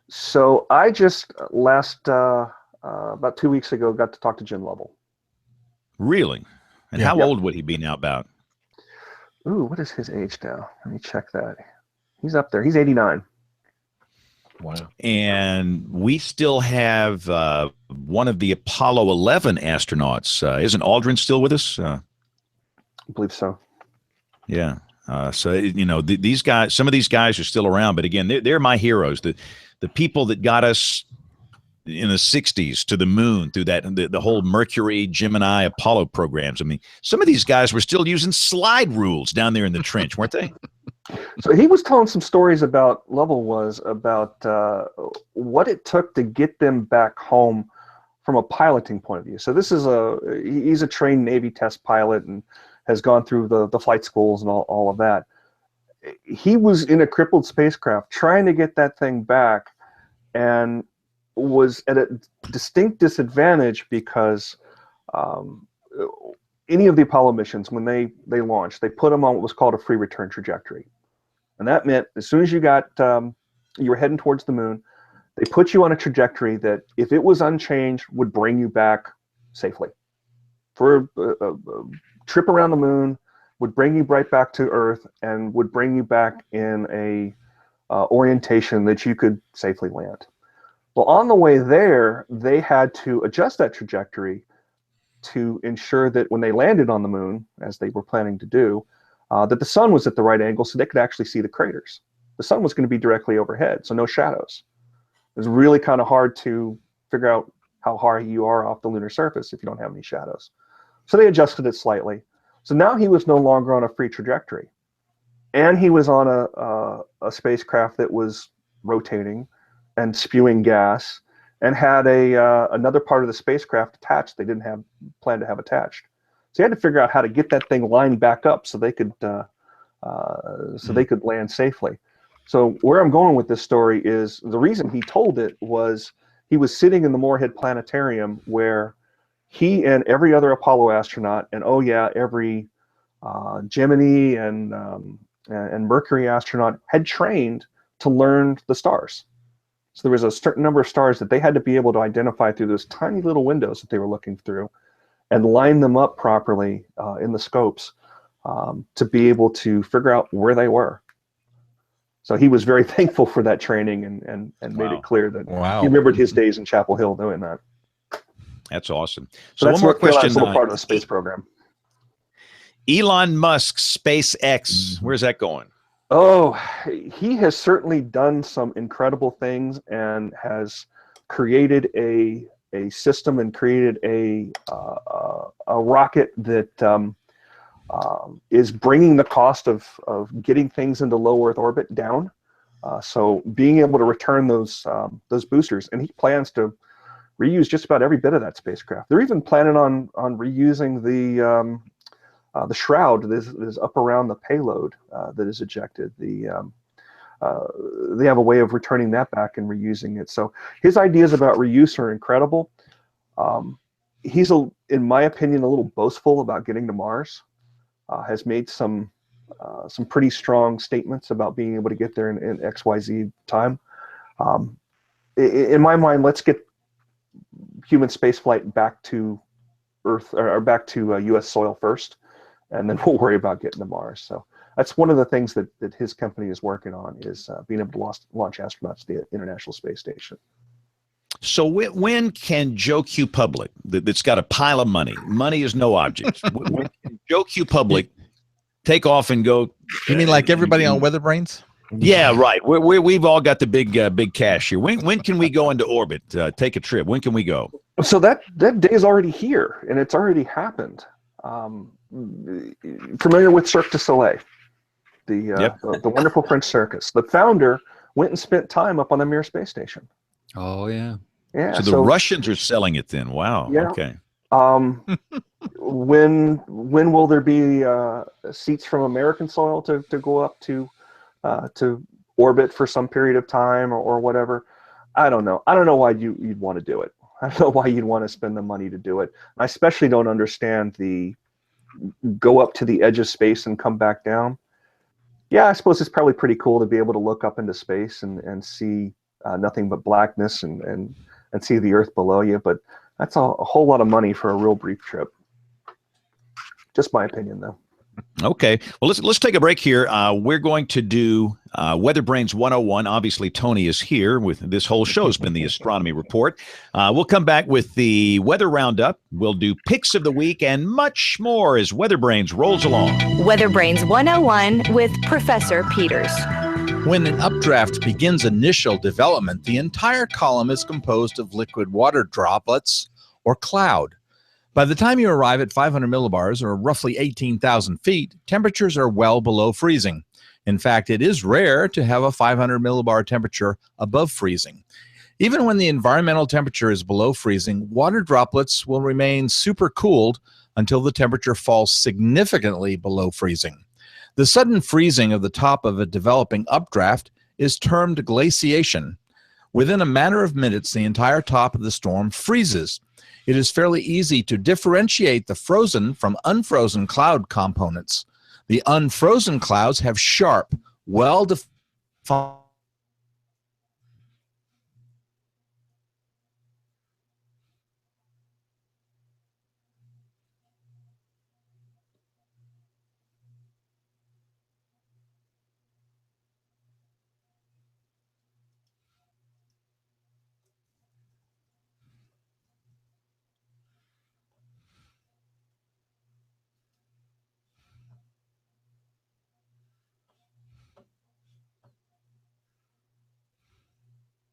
So I just about 2 weeks ago got to talk to Jim Lovell. Really? And how old would he be now about? Ooh, what is his age now? Let me check that. He's up there. He's 89. Wow. And we still have one of the Apollo 11 astronauts. Isn't Aldrin still with us? I believe so. Yeah. So, these guys, some of these guys are still around, but again, they're my heroes. The people that got us in the 60s to the moon through the whole Mercury, Gemini, Apollo programs. I mean, some of these guys were still using slide rules down there in the trench, weren't they? So he was telling some stories about what it took to get them back home from a piloting point of view. So he's a trained Navy test pilot and has gone through the flight schools and all of that. He was in a crippled spacecraft trying to get that thing back and was at a distinct disadvantage because any of the Apollo missions, when they launched, they put them on what was called a free return trajectory. And that meant as soon as you were heading towards the moon, they put you on a trajectory that, if it was unchanged, would bring you back safely. For a trip around the moon, would bring you right back to Earth and would bring you back in a orientation that you could safely land. Well, on the way there, they had to adjust that trajectory to ensure that when they landed on the moon, as they were planning to do, that the sun was at the right angle so they could actually see the craters. The sun was going to be directly overhead, so no shadows. It was really kind of hard to figure out how high you are off the lunar surface if you don't have any shadows. So they adjusted it slightly. So now he was no longer on a free trajectory. And he was on a spacecraft that was rotating and spewing gas and had another part of the spacecraft attached they didn't plan to have attached. So you had to figure out how to get that thing lined back up so they could they could land safely. So where I'm going with this story is the reason he told it was he was sitting in the Moorhead Planetarium where he and every other Apollo astronaut and every Gemini and Mercury astronaut had trained to learn the stars. So there was a certain number of stars that they had to be able to identify through those tiny little windows that they were looking through and line them up properly in the scopes to be able to figure out where they were. So he was very thankful for that training and made it clear that he remembered his days in Chapel Hill doing that. That's awesome. So one that's more North Carolina's question. little part of the space program. Elon Musk, SpaceX, where's that going? Oh, he has certainly done some incredible things and has created a system and created a rocket that is bringing the cost of getting things into low Earth orbit down. So being able to return those boosters, and he plans to reuse just about every bit of that spacecraft. They're even planning on reusing the shroud that is up around the payload that is ejected. They have a way of returning that back and reusing it. So his ideas about reuse are incredible. He's, in my opinion, a little boastful about getting to Mars. Has made some pretty strong statements about being able to get there in XYZ time. In my mind, let's get human spaceflight back to Earth or back to U.S. soil first, and then we'll worry about getting to Mars. So that's one of the things that his company is working on, is being able to launch astronauts to the International Space Station. So when can Joe Q Public, that's got a pile of money is no object, when can Joe Q Public take off and go? You mean like everybody on WeatherBrains? Yeah, right. We've all got the big cash here. When can we go into orbit? Take a trip. When can we go? So that day is already here, and it's already happened. Familiar with Cirque du Soleil, the wonderful French circus. The founder went and spent time up on the Mir space station. Oh yeah. Yeah. So the Russians are selling it then. Wow. Yeah. Okay. When will there be seats from American soil to go up to orbit for some period of time or whatever? I don't know. I don't know why you'd want to do it. I don't know why you'd want to spend the money to do it. I especially don't understand the go up to the edge of space and come back down. Yeah, I suppose it's probably pretty cool to be able to look up into space and see nothing but blackness and see the Earth below you, but that's a whole lot of money for a real brief trip. Just my opinion, though. Okay. Well, let's take a break here. We're going to do WeatherBrains 101. Obviously, Tony is here. With this whole show has been the astronomy report. We'll come back with the weather roundup. We'll do picks of the week and much more as WeatherBrains rolls along. WeatherBrains 101 with Professor Peters. When an updraft begins initial development, the entire column is composed of liquid water droplets or cloud. By the time you arrive at 500 millibars, or roughly 18,000 feet, temperatures are well below freezing. In fact, it is rare to have a 500 millibar temperature above freezing. Even when the environmental temperature is below freezing, water droplets will remain supercooled until the temperature falls significantly below freezing. The sudden freezing of the top of a developing updraft is termed glaciation. Within a matter of minutes, the entire top of the storm freezes. It is fairly easy to differentiate the frozen from unfrozen cloud components. The unfrozen clouds have sharp, well-defined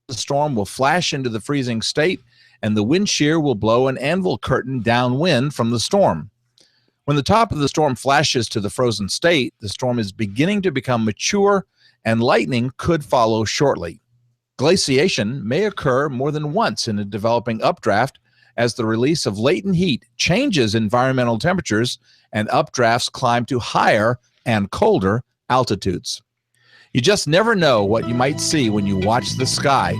the storm will flash into the freezing state, and the wind shear will blow an anvil curtain downwind from the storm. When the top of the storm flashes to the frozen state, the storm is beginning to become mature, and lightning could follow shortly. Glaciation may occur more than once in a developing updraft, as the release of latent heat changes environmental temperatures and updrafts climb to higher and colder altitudes. You just never know what you might see when you watch the sky.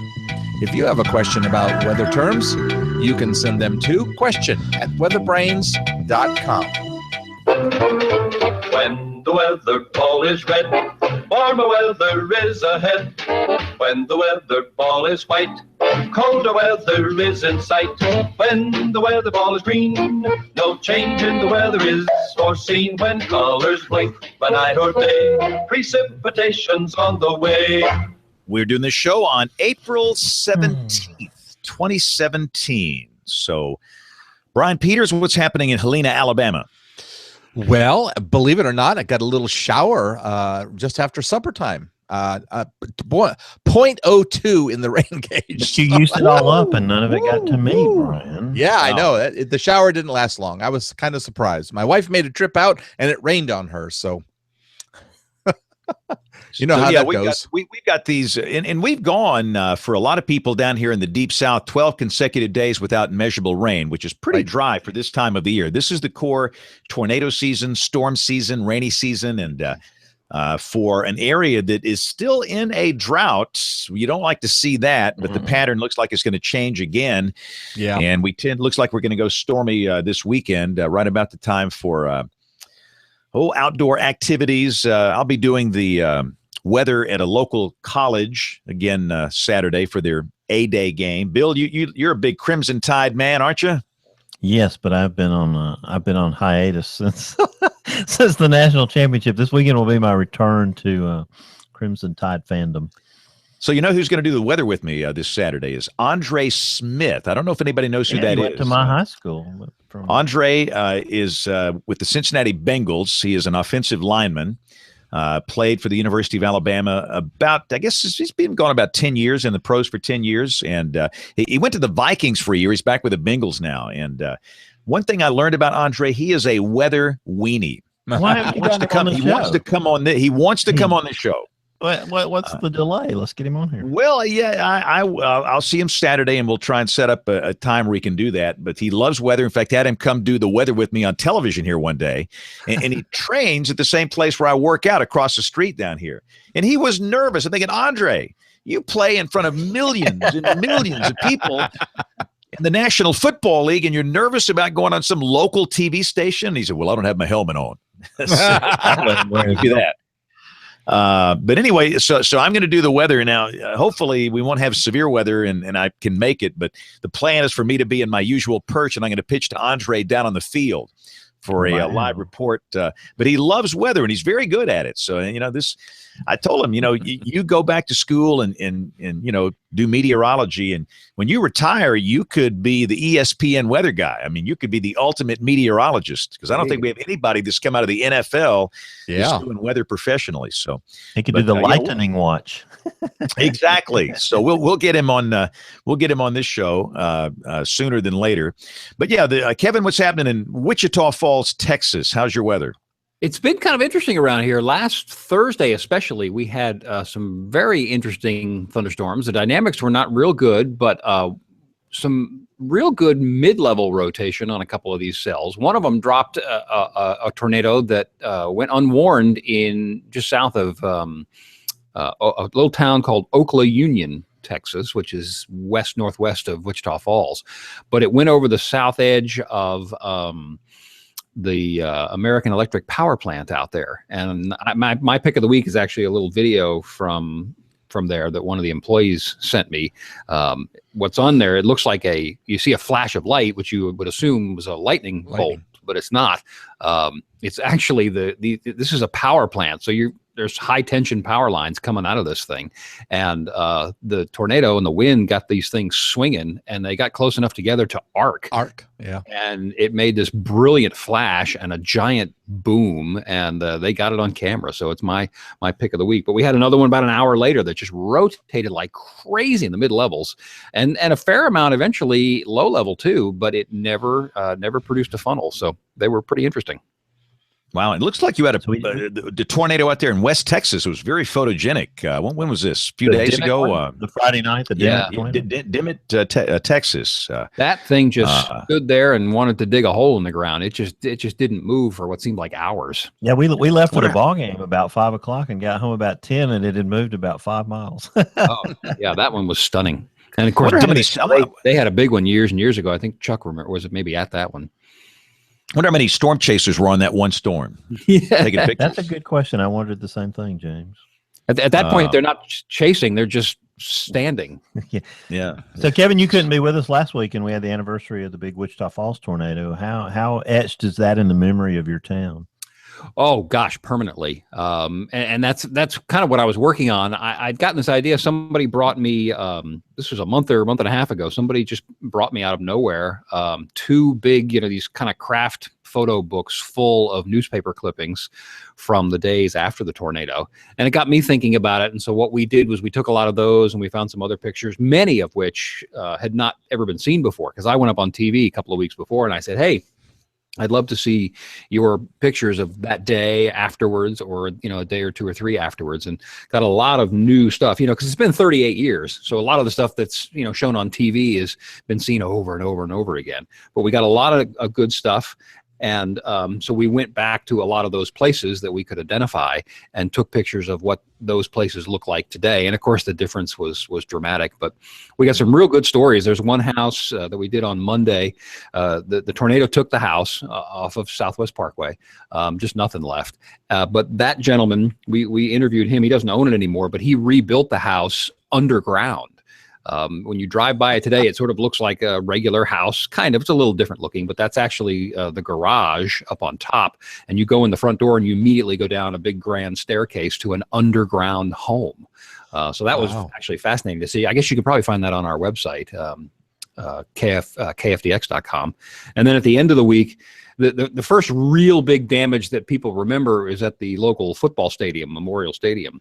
If you have a question about weather terms, you can send them to question@weatherbrains.com. When the weather ball is red, warmer weather is ahead. When the weather ball is white, colder weather is in sight. When the weather ball is green, no change in the weather is witnessed or seen when colors blink by night or day. Precipitation's on the way. We're doing this show on April 17th, 2017. So, Brian Peters, what's happening in Helena, Alabama? Well, believe it or not, I got a little shower just after supper time. 0.02 in the rain gauge. But you used it all up and none of it got to me, Brian. Yeah, I know. The shower didn't last long. I was kind of surprised. My wife made a trip out and it rained on her. So, you know how that goes. We've got these, and we've gone for a lot of people down here in the deep south, 12 consecutive days without measurable rain, which is pretty dry for this time of the year. This is the core tornado season, storm season, rainy season, and for an area that is still in a drought. You don't like to see that, but the pattern looks like it's going to change again. Yeah. And looks like we're going to go stormy this weekend, right about the time for outdoor activities. I'll be doing the weather at a local college again Saturday for their A-Day game. Bill, you're a big Crimson Tide man, aren't you? Yes, but I've been on hiatus since since the national championship. This weekend will be my return to Crimson Tide fandom. So you know who's going to do the weather with me this Saturday is Andre Smith. I don't know if anybody knows who that is. Went to my high school. Andre is with the Cincinnati Bengals. He is an offensive lineman. Played for the University of Alabama I guess he's been gone about 10 years in the pros for 10 years. And he went to the Vikings for a year. He's back with the Bengals now. And one thing I learned about Andre, he is a weather weenie. Why He wants to come on the show. What's the delay? Let's get him on here. Well, yeah, I'll see him Saturday, and we'll try and set up a time where he can do that. But he loves weather. In fact, I had him come do the weather with me on television here one day, and he trains at the same place where I work out across the street down here. And he was nervous. I'm thinking, Andre, you play in front of millions and millions of people in the National Football League, and you're nervous about going on some local TV station? He said, well, I don't have my helmet on. So I'll let him do that. But anyway, so I'm going to do the weather now. Hopefully we won't have severe weather and I can make it, but the plan is for me to be in my usual perch, and I'm going to pitch to Andre down on the field for a live report. But he loves weather and he's very good at it. So, I told him, you go back to school and do meteorology. And when you retire, you could be the ESPN weather guy. I mean, you could be the ultimate meteorologist, because I don't think we have anybody that's come out of the NFL that's doing weather professionally. So he could do the lightning watch. Exactly. So we'll get him on this show sooner than later. But yeah, Kevin, what's happening in Wichita Falls, Texas? How's your weather? It's been kind of interesting around here. Last Thursday, especially, we had some very interesting thunderstorms. The dynamics were not real good, but some real good mid-level rotation on a couple of these cells. One of them dropped a tornado that went unwarned in just south of a little town called Oklahoma Union, Texas, which is west-northwest of Wichita Falls. But it went over the south edge of the American Electric power plant out there. And my pick of the week is actually a little video from there that one of the employees sent me. What's on there, it looks like you see a flash of light, which you would assume was a lightning bolt, but it's not. It's actually this is a power plant. So there's high tension power lines coming out of this thing. And the tornado and the wind got these things swinging, and they got close enough together to arc. Yeah. And it made this brilliant flash and a giant boom, and they got it on camera. So it's my pick of the week. But we had another one about an hour later that just rotated like crazy in the mid levels, and a fair amount eventually low level too, but it never produced a funnel. So they were pretty interesting. Wow, it looks like you had the tornado out there in West Texas. It was very photogenic. When was this? A few days ago? The Friday night, Dimmitt, Texas. That thing just stood there and wanted to dig a hole in the ground. It just didn't move for what seemed like hours. Yeah, we left for the ball game about 5 o'clock and got home about 10, and it had moved about 5 miles. Oh, yeah, that one was stunning. And of course, they had a big one years and years ago. I think Chuck was it maybe at that one. I wonder how many storm chasers were on that one storm. That's a good question. I wondered the same thing, James. At that point, they're not chasing; they're just standing. Yeah. So Kevin, you couldn't be with us last week, and we had the anniversary of the big Wichita Falls tornado. How etched is that in the memory of your town? Oh gosh, permanently. And that's kind of what I was working on. I'd gotten this idea. Somebody brought me, this was a month and a half ago. Somebody just brought me out of nowhere, 2 big, these kind of craft photo books full of newspaper clippings from the days after the tornado. And it got me thinking about it. And so what we did was we took a lot of those and we found some other pictures, many of which had not ever been seen before. Because I went up on TV a couple of weeks before and I said, hey, I'd love to see your pictures of that day afterwards, or, a day or 2 or 3 afterwards, and got a lot of new stuff, because it's been 38 years. So a lot of the stuff that's, shown on TV has been seen over and over and over again, but we got a lot of good stuff. And so we went back to a lot of those places that we could identify and took pictures of what those places look like today. And of course, the difference was dramatic. But we got some real good stories. There's one house that we did on Monday. The tornado took the house off of Southwest Parkway. Just nothing left. But that gentleman, we interviewed him. He doesn't own it anymore, but he rebuilt the house underground. When you drive by it today, it sort of looks like a regular house, kind of. It's a little different looking, but that's actually the garage up on top. And you go in the front door and you immediately go down a big grand staircase to an underground home. So that was actually fascinating to see. I guess you could probably find that on our website, kfdx.com. And then at the end of the week, the first real big damage that people remember is at the local football stadium, Memorial Stadium.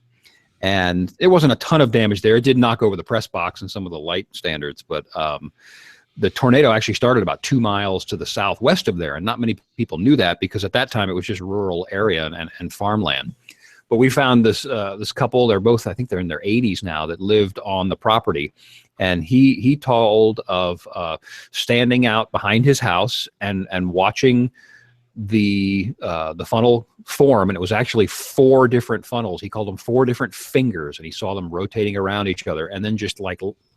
And there wasn't a ton of damage there. It did knock over the press box and some of the light standards, but the tornado actually started about 2 miles to the southwest of there, and not many people knew that because at that time it was just rural area and farmland. But we found this couple. They're both, I think they're in their 80s now, that lived on the property, and he told of standing out behind his house and watching the funnel form, and it was actually 4 different funnels. He called them 4 different fingers, and he saw them rotating around each other, and then just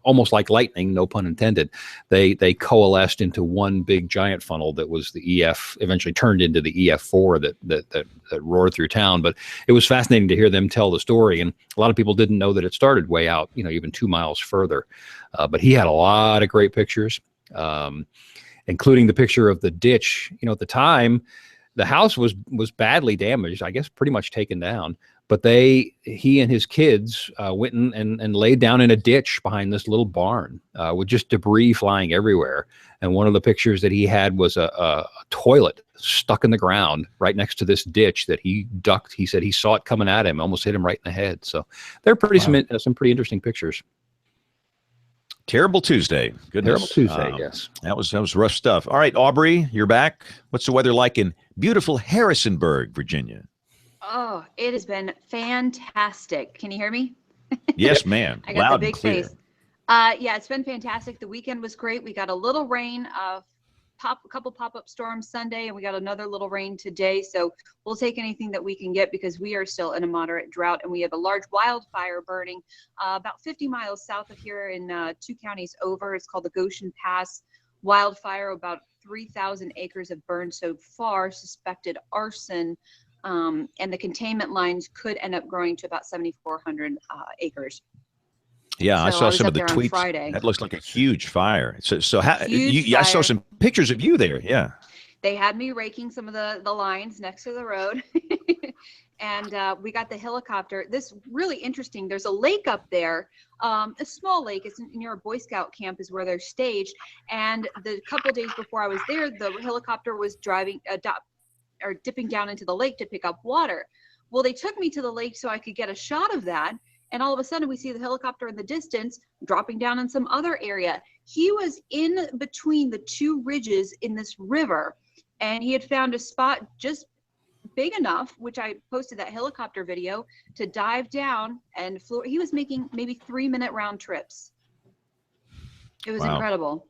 almost like lightning, no pun intended, they coalesced into one big giant funnel that was the EF, eventually turned into the EF4 that roared through town. But it was fascinating to hear them tell the story, and a lot of people didn't know that it started way out, even 2 miles further. But he had a lot of great pictures, including the picture of the ditch. At the time, the house was badly damaged, I guess pretty much taken down. But he and his kids went and laid down in a ditch behind this little barn with just debris flying everywhere. And one of the pictures that he had was a toilet stuck in the ground right next to this ditch that he ducked. He said he saw it coming at him, almost hit him right in the head. So they're some pretty interesting pictures. Terrible Tuesday. Goodness. Terrible Tuesday, yes. That was rough stuff. All right, Aubrey, you're back. What's the weather like in beautiful Harrisonburg, Virginia? Oh, it has been fantastic. Can you hear me? Yes, ma'am. I got Loud the big and clear. face. Yeah, it's been fantastic. The weekend was great. We got a little rain, a couple pop-up storms Sunday, and we got another little rain today. So we'll take anything that we can get because we are still in a moderate drought, and we have a large wildfire burning about 50 miles south of here in 2 counties over. It's called the Goshen Pass wildfire. About 3,000 acres have burned so far, suspected arson, and the containment lines could end up growing to about 7,400 acres. Yeah, I saw some of the tweets. Friday. That looks like a huge fire. So how Huge I saw fire. some pictures of you there. Yeah. They had me raking some of the lines next to the road. And we got the helicopter. This really interesting. There's a lake up there, a small lake. It's near a Boy Scout camp is where they're staged. And the couple days before I was there, the helicopter was dipping down into the lake to pick up water. Well, they took me to the lake so I could get a shot of that. And all of a sudden we see the helicopter in the distance dropping down in some other area. He was in between the 2 ridges in this river, and he had found a spot just big enough, which I posted that helicopter video, to dive down and flew. He was making maybe 3-minute round trips. It was incredible.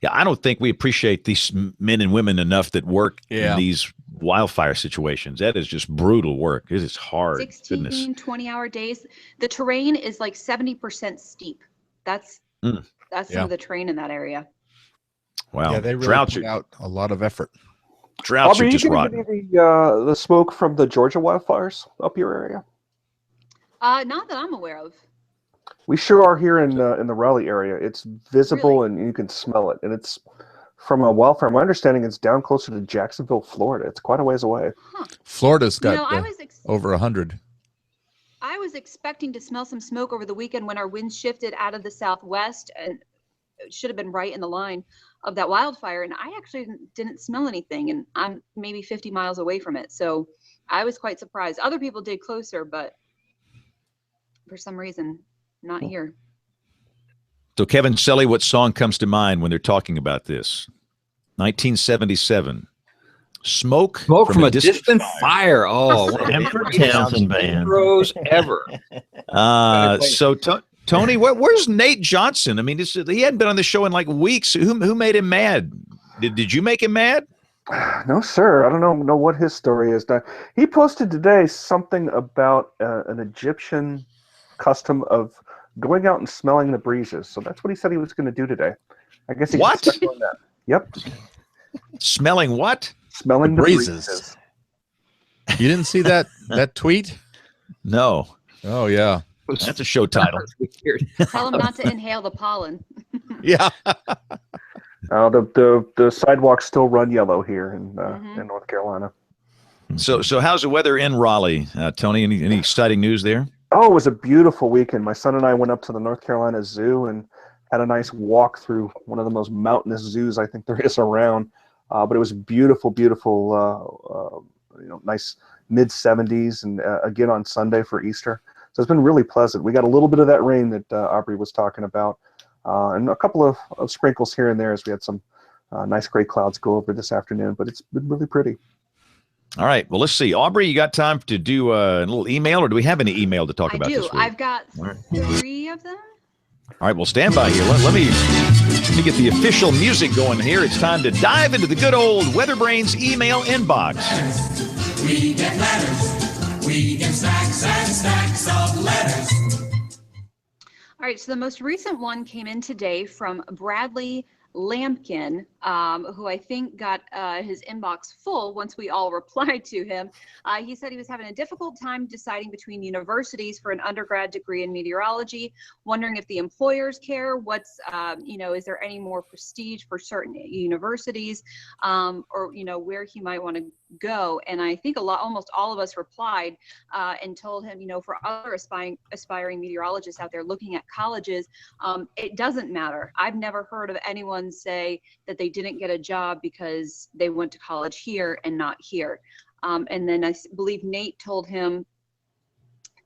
Yeah, I don't think we appreciate these men and women enough that work in these wildfire situations. That is just brutal work. It is hard. 16, 20-hour days. The terrain is like 70% steep. That's some of the terrain in that area. Wow. Yeah, they really put out a lot of effort. Droughts Aubrey, are just you rotten. getting the smoke from the Georgia wildfires up your area? Not that I'm aware of. We sure are here in the Raleigh area. It's visible Really? and you can smell it. And it's from a wildfire. My understanding it's down closer to Jacksonville, Florida. It's quite a ways away. Huh. Florida's You got know, over 100. I was expecting to smell some smoke over the weekend when our winds shifted out of the southwest, and it should have been right in the line of that wildfire. And I actually didn't smell anything, and I'm maybe 50 miles away from it. So I was quite surprised. Other people did closer, but for some reason, not here. So, Kevin Selly, what song comes to mind when they're talking about this? 1977. Smoke from a distant fire. Oh, one of the Sanford Townsend Band. intros ever. So, Tony, where's Nate Johnson? I mean, he hadn't been on the show in like weeks. Who made him mad? Did you make him mad? No, sir. I don't know what his story is. He posted today something about an Egyptian custom of going out and smelling the breezes. So that's what he said he was going to do today. I guess he What? stuck on that. Yep. Smelling what? Smelling the breezes. breezes. You didn't see that tweet? No. Oh yeah, that's a show title. Tell them not to inhale the pollen. Yeah. The sidewalks still run yellow here in North Carolina. So how's the weather in Raleigh, Tony? Any exciting news there? Oh, it was a beautiful weekend. My son and I went up to the North Carolina Zoo and had a nice walk through one of the most mountainous zoos I think there is around. But it was beautiful, nice mid-70s, and again on Sunday for Easter. So it's been really pleasant. We got a little bit of that rain that Aubrey was talking about, and a couple of sprinkles here and there as we had some nice gray clouds go over this afternoon. But it's been really pretty. All right. Well, let's see. Aubrey, you got time to do a little email, or do we have any email to talk about this week? I've got 3 of them. All right, well, stand by here. Let me get the official music going here. It's time to dive into the good old WeatherBrains email inbox. We get letters. We get stacks and stacks of letters. All right, so the most recent one came in today from Bradley Lampkin, who I think got his inbox full once we all replied to him. He said he was having a difficult time deciding between universities for an undergrad degree in meteorology, wondering if the employers care, is there any more prestige for certain universities, or, where he might want to go. And I think almost all of us replied and told him, for other aspiring meteorologists out there looking at colleges, it doesn't matter. I've never heard of anyone say that they didn't get a job because they went to college here and not here. And then I believe Nate told him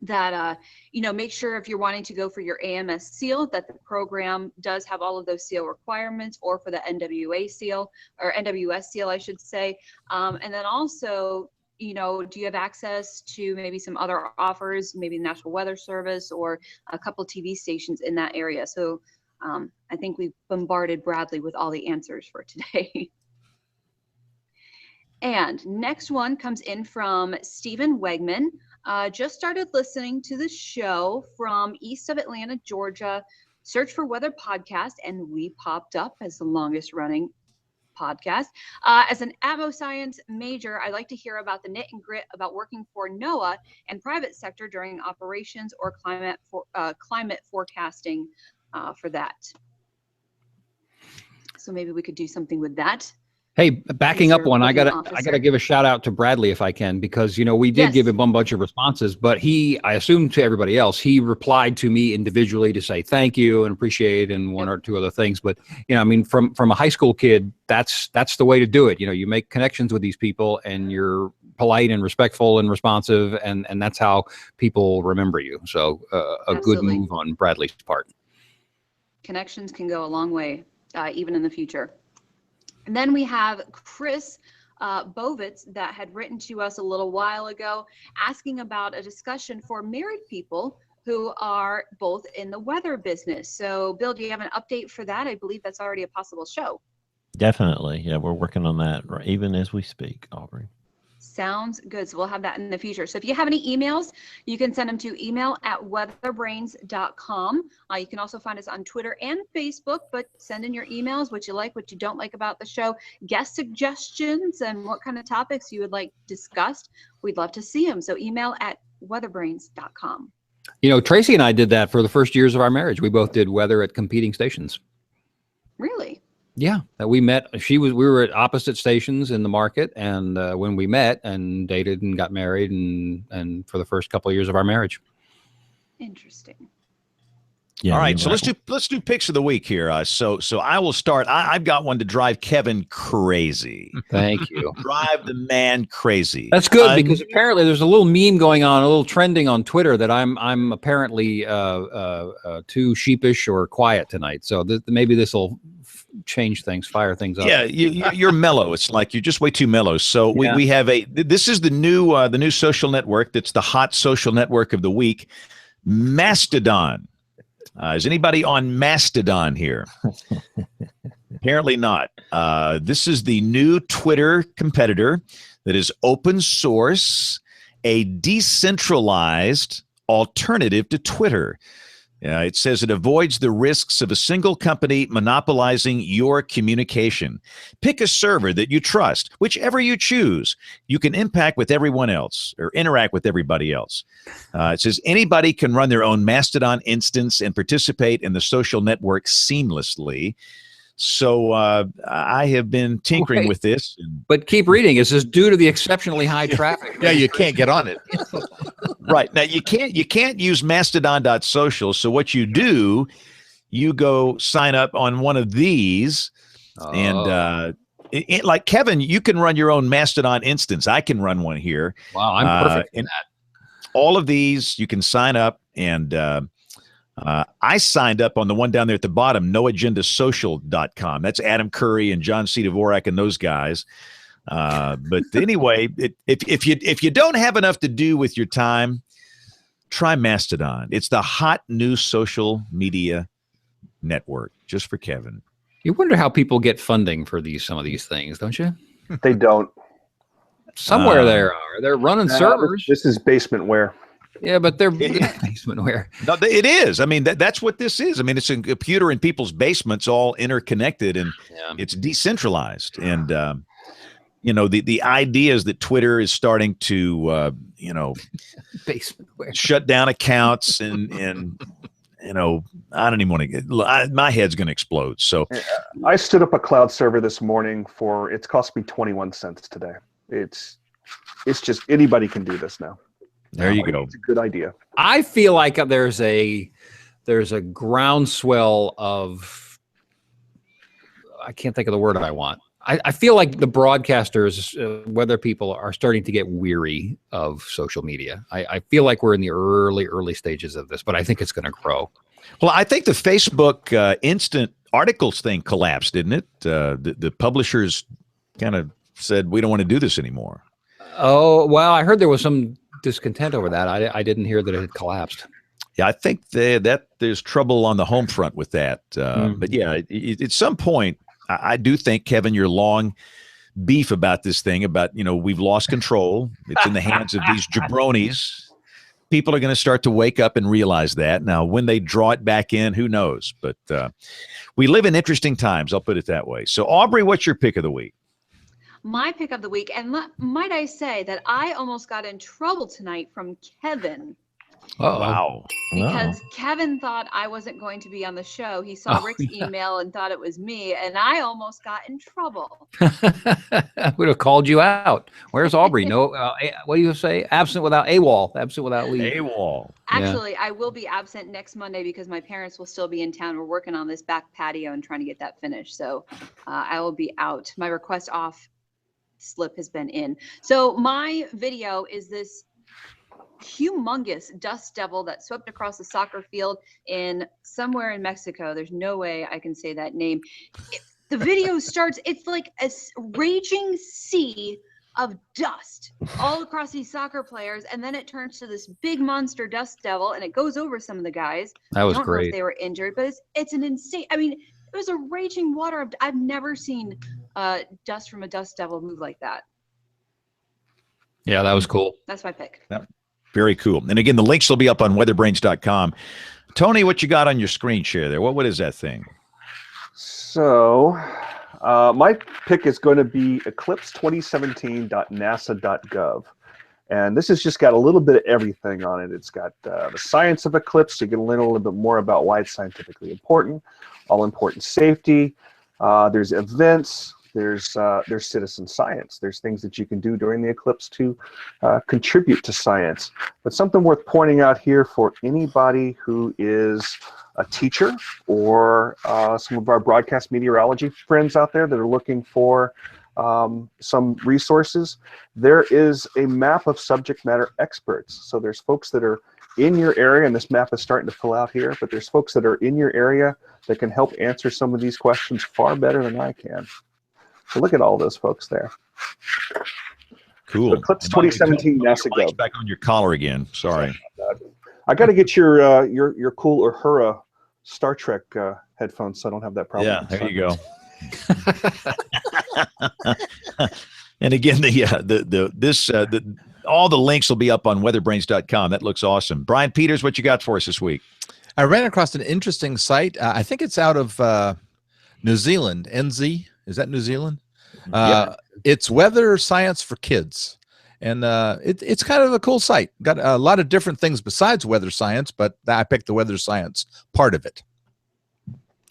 that, make sure if you're wanting to go for your AMS seal, that the program does have all of those seal requirements, or for the NWA seal, or NWS seal, I should say. And then also, do you have access to maybe some other offers, maybe the National Weather Service or a couple TV stations in that area? So I think we've bombarded Bradley with all the answers for today. And next one comes in from Stephen Wegman. Just started listening to the show from east of Atlanta, Georgia. Search for Weather Podcast, and we popped up as the longest running podcast. As an atmoscience major, I like to hear about the knit and grit about working for NOAA and private sector during operations or climate forecasting for that. So maybe we could do something with that. Hey, backing up one, I gotta give a shout out to Bradley if I can, because we did give him a bunch of responses, but I assume to everybody else, he replied to me individually to say thank you and appreciate and one or two other things. But from a high school kid, that's the way to do it. You make connections with these people, and you're polite and respectful and responsive, and that's how people remember you. So a good move on Bradley's part. Connections can go a long way, even in the future. And then we have Chris Bovitz that had written to us a little while ago asking about a discussion for married people who are both in the weather business. So, Bill, do you have an update for that? I believe that's already a possible show. Definitely. Yeah, we're working on that even as we speak, Aubrey. Sounds good. So we'll have that in the future. So if you have any emails, you can send them to email@weatherbrains.com. You can also find us on Twitter and Facebook, but send in your emails, what you like, what you don't like about the show, guest suggestions, and what kind of topics you would like discussed. We'd love to see them. So email@weatherbrains.com. You know, Tracy and I did that for the first years of our marriage. We both did weather at competing stations. Really? Yeah, that we met. We were at opposite stations in the market, and when we met and dated and got married, and for the first couple of years of our marriage. Interesting. Yeah, all right, so let's do picks of the week here. So I will start. I've got one to drive Kevin crazy. Thank you. Drive the man crazy. That's good because apparently there's a little meme going on, a little trending on Twitter that I'm apparently too sheepish or quiet tonight. So maybe this will change things, fire things up. Yeah, you're mellow. It's like you're just way too mellow. So we have this is the new social network. That's the hot social network of the week, Mastodon. Is anybody on Mastodon here? Apparently not. This is the new Twitter competitor that is open source, a decentralized alternative to Twitter. It says it avoids the risks of a single company monopolizing your communication. Pick a server that you trust, whichever you choose. You can interact with everyone else or interact with everybody else. It says anybody can run their own Mastodon instance and participate in the social network seamlessly. So I have been tinkering with this. But keep reading. It says due to the exceptionally high traffic. Yeah, you can't get on it. Right. Now you can't use mastodon.social. So what you do, you go sign up on one of these and like Kevin, you can run your own Mastodon instance. I can run one here. Wow, I'm perfect in that. All of these you can sign up and I signed up on the one down there at the bottom, noagendasocial.com. That's Adam Curry and John C. Dvorak and those guys. But anyway, if you don't have enough to do with your time, try Mastodon. It's the hot new social media network just for Kevin. You wonder how people get funding for some of these things, don't you? They don't. Somewhere they're running servers. This is basementware. Yeah, but they're basementware. No, it is. I mean, that's what this is. I mean, it's a computer in people's basements, all interconnected, and it's decentralized. And the ideas that Twitter is starting to basementware shut down accounts and I don't even want to get. My head's going to explode. So I stood up a cloud server this morning it's cost me 21 cents today. It's just anybody can do this now. There you go. It's a good idea. I feel like there's a groundswell of, I can't think of the word I want. I feel like the broadcasters, weather people, are starting to get weary of social media. I feel like we're in the early stages of this, but I think it's going to grow. Well, I think the Facebook instant articles thing collapsed, didn't it? The publishers kind of said, we don't want to do this anymore. Oh, well, I heard there was some discontent over that. I didn't hear that it had collapsed. Yeah, I think that there's trouble on the home front with that. But yeah, at some point, I do think, Kevin, your long beef about this thing, about, we've lost control. It's in the hands of these jabronis. People are going to start to wake up and realize that. Now, when they draw it back in, who knows? But we live in interesting times. I'll put it that way. So, Aubrey, what's your pick of the week? My pick of the week, and might I say that I almost got in trouble tonight from Kevin. Oh, wow. Because Kevin thought I wasn't going to be on the show. He saw Rick's email and thought it was me, and I almost got in trouble. I would have called you out. Where's Aubrey? No, what do you say? Absent without AWOL. Absent without leave. AWOL. Actually, I will be absent next Monday because my parents will still be in town. We're working on this back patio and trying to get that finished. So I will be out. My request off slip has been in. So my video is this humongous dust devil that swept across the soccer field in somewhere in Mexico. There's no way I can say that name. The video starts, it's like a raging sea of dust all across these soccer players, and then it turns to this big monster dust devil, and it goes over some of the guys. That was I don't great. know if they were injured, but it's an insane, I mean, it was a raging water. I've never seen dust from a dust devil move like that. Yeah, that was cool. That's my pick. Yeah, very cool. And again, the links will be up on weatherbrains.com. Tony, what you got on your screen share there? What is that thing? So my pick is going to be eclipse2017.nasa.gov. And this has just got a little bit of everything on it. It's got the science of eclipse. You can learn a little bit more about why it's scientifically important, all important safety. There's events. There's citizen science. There's things that you can do during the eclipse to contribute to science. But something worth pointing out here for anybody who is a teacher or some of our broadcast meteorology friends out there that are looking for some resources, there is a map of subject matter experts. So there's folks that are in your area, and this map is starting to fill out here, but there's folks that are in your area that can help answer some of these questions far better than I can. So look at all those folks there. Cool. So Eclipse 2017 NASA Mike's Go. back on your collar again. Sorry. I got to get your cool Uhura Star Trek headphones, so I don't have that problem. Yeah, there you go. And again, all the links will be up on weatherbrains.com. That looks awesome. Brian Peters, what you got for us this week? I ran across an interesting site. I think it's out of New Zealand. NZ, is that New Zealand? Yep. It's weather science for kids, and it's kind of a cool site. Got a lot of different things besides weather science, but I picked the weather science part of it.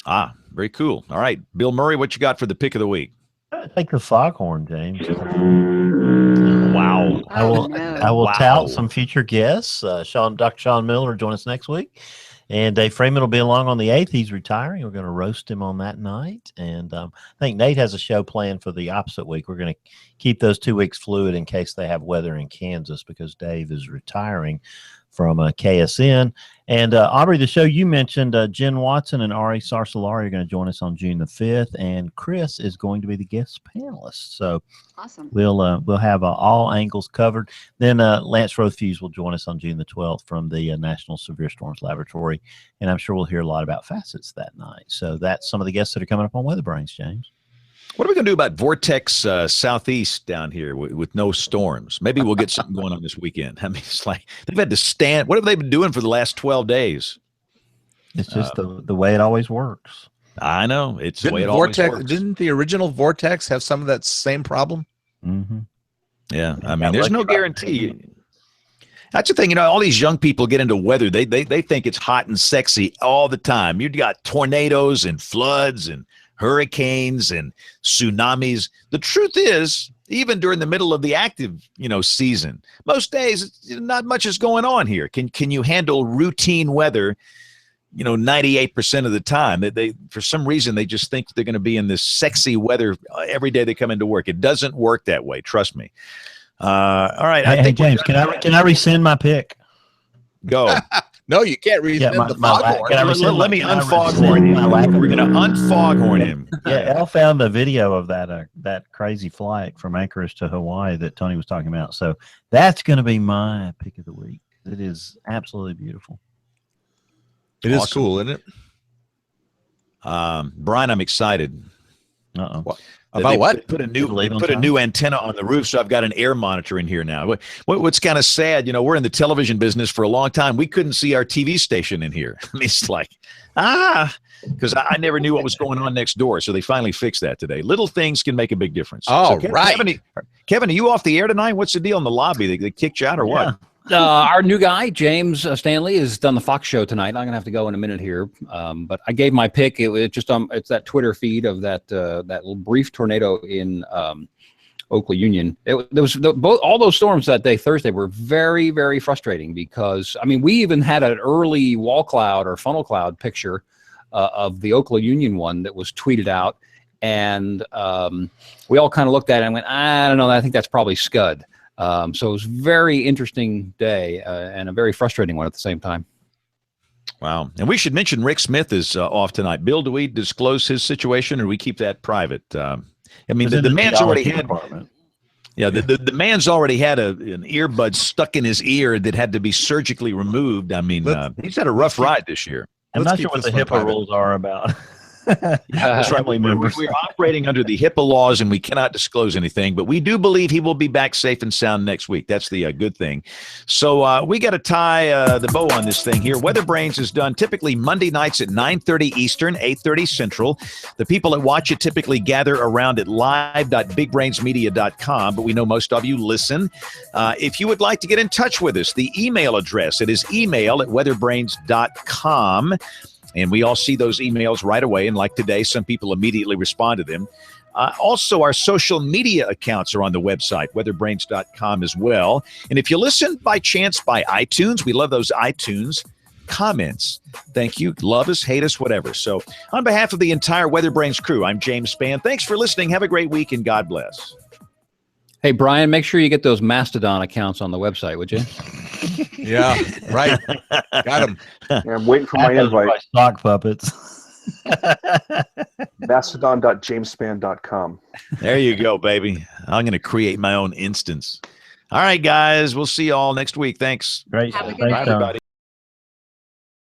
Ah, very cool. All right, Bill Murray, what you got for the pick of the week? I think the foghorn, James. Wow. I will tout some future guests. Dr. Sean Miller will join us next week. And Dave Freeman will be along on the 8th. He's retiring. We're going to roast him on that night. And I think Nate has a show planned for the opposite week. We're going to keep those 2 weeks fluid in case they have weather in Kansas, because Dave is retiring from KSN. And Aubrey, the show you mentioned, Jen Watson and Ari Sarsalari are going to join us on June the 5th, and Chris is going to be the guest panelist. So awesome. We'll have all angles covered. Then Lance Rothfuse will join us on June the 12th from the National Severe Storms Laboratory, and I'm sure we'll hear a lot about facets that night. So that's some of the guests that are coming up on WeatherBrains, James. What are we going to do about Vortex Southeast down here with no storms? Maybe we'll get something going on this weekend. I mean, it's like they've had to stand. What have they been doing for the last 12 days? It's just the way it always works. I know. It's the way it always works. Didn't the original Vortex have some of that same problem? Mm-hmm. Yeah. I mean, there's no guarantee. That's the thing. All these young people get into weather. They think it's hot and sexy all the time. You've got tornadoes and floods and hurricanes and tsunamis. The truth is, even during the middle of the active, season, most days not much is going on here. Can you handle routine weather, 98% of the time? They for some reason they just think they're going to be in this sexy weather every day they come into work. It doesn't work that way. Trust me. All right. Hey, I think James, can I rescind my pick? Go. No, you can't rescind the foghorn. Let me unfoghorn him. We're going to unfoghorn him. Yeah, Elle found a video of that crazy flight from Anchorage to Hawaii that Tony was talking about. So that's going to be my pick of the week. It is absolutely beautiful. It is cool, isn't it? Brian, I'm excited. Uh-oh. About what? Put a new antenna on the roof, so I've got an air monitor in here now. What's kind of sad, we're in the television business for a long time. We couldn't see our TV station in here. I mean, it's like, because I never knew what was going on next door. So they finally fixed that today. Little things can make a big difference. Oh, so, right. Kevin, are you off the air tonight? What's the deal in the lobby? They kicked you out or what? Our new guy, James Stanley, has done the Fox show tonight. I'm gonna have to go in a minute here, but I gave my pick. It's that Twitter feed of that little brief tornado in Oakley Union. All those storms that day, Thursday, were very, very frustrating because we even had an early wall cloud or funnel cloud picture of the Oakley Union one that was tweeted out, and we all kind of looked at it and went, I don't know, I think that's probably Scud. So it was a very interesting day and a very frustrating one at the same time. Wow. And we should mention Rick Smith is off tonight. Bill, do we disclose his situation or do we keep that private? The man's already had the man's already had an earbud stuck in his ear that had to be surgically removed. He's had a rough ride this year. I'm not sure what the HIPAA rules are about. That's right. We're operating under the HIPAA laws, and we cannot disclose anything. But we do believe he will be back safe and sound next week. That's the good thing. So we got to tie the bow on this thing here. WeatherBrains is done typically Monday nights at 9:30 Eastern, 8:30 Central. The people that watch it typically gather around at live.bigbrainsmedia.com, but we know most of you listen. If you would like to get in touch with us, the email address, it is email@weatherbrains.com. And we all see those emails right away. And like today, some people immediately respond to them. Also, our social media accounts are on the website, weatherbrains.com as well. And if you listen by chance by iTunes, we love those iTunes comments. Thank you. Love us, hate us, whatever. So on behalf of the entire WeatherBrains crew, I'm James Spann. Thanks for listening. Have a great week and God bless. Hey, Brian, make sure you get those Mastodon accounts on the website, would you? Yeah, right. Got him. Yeah, I'm waiting for my invite. Sock puppets. Mastodon.jamespan.com. There you go, baby. I'm going to create my own instance. All right, guys. We'll see you all next week. Thanks. Great. Have a good Thanks, night. Tom. Everybody.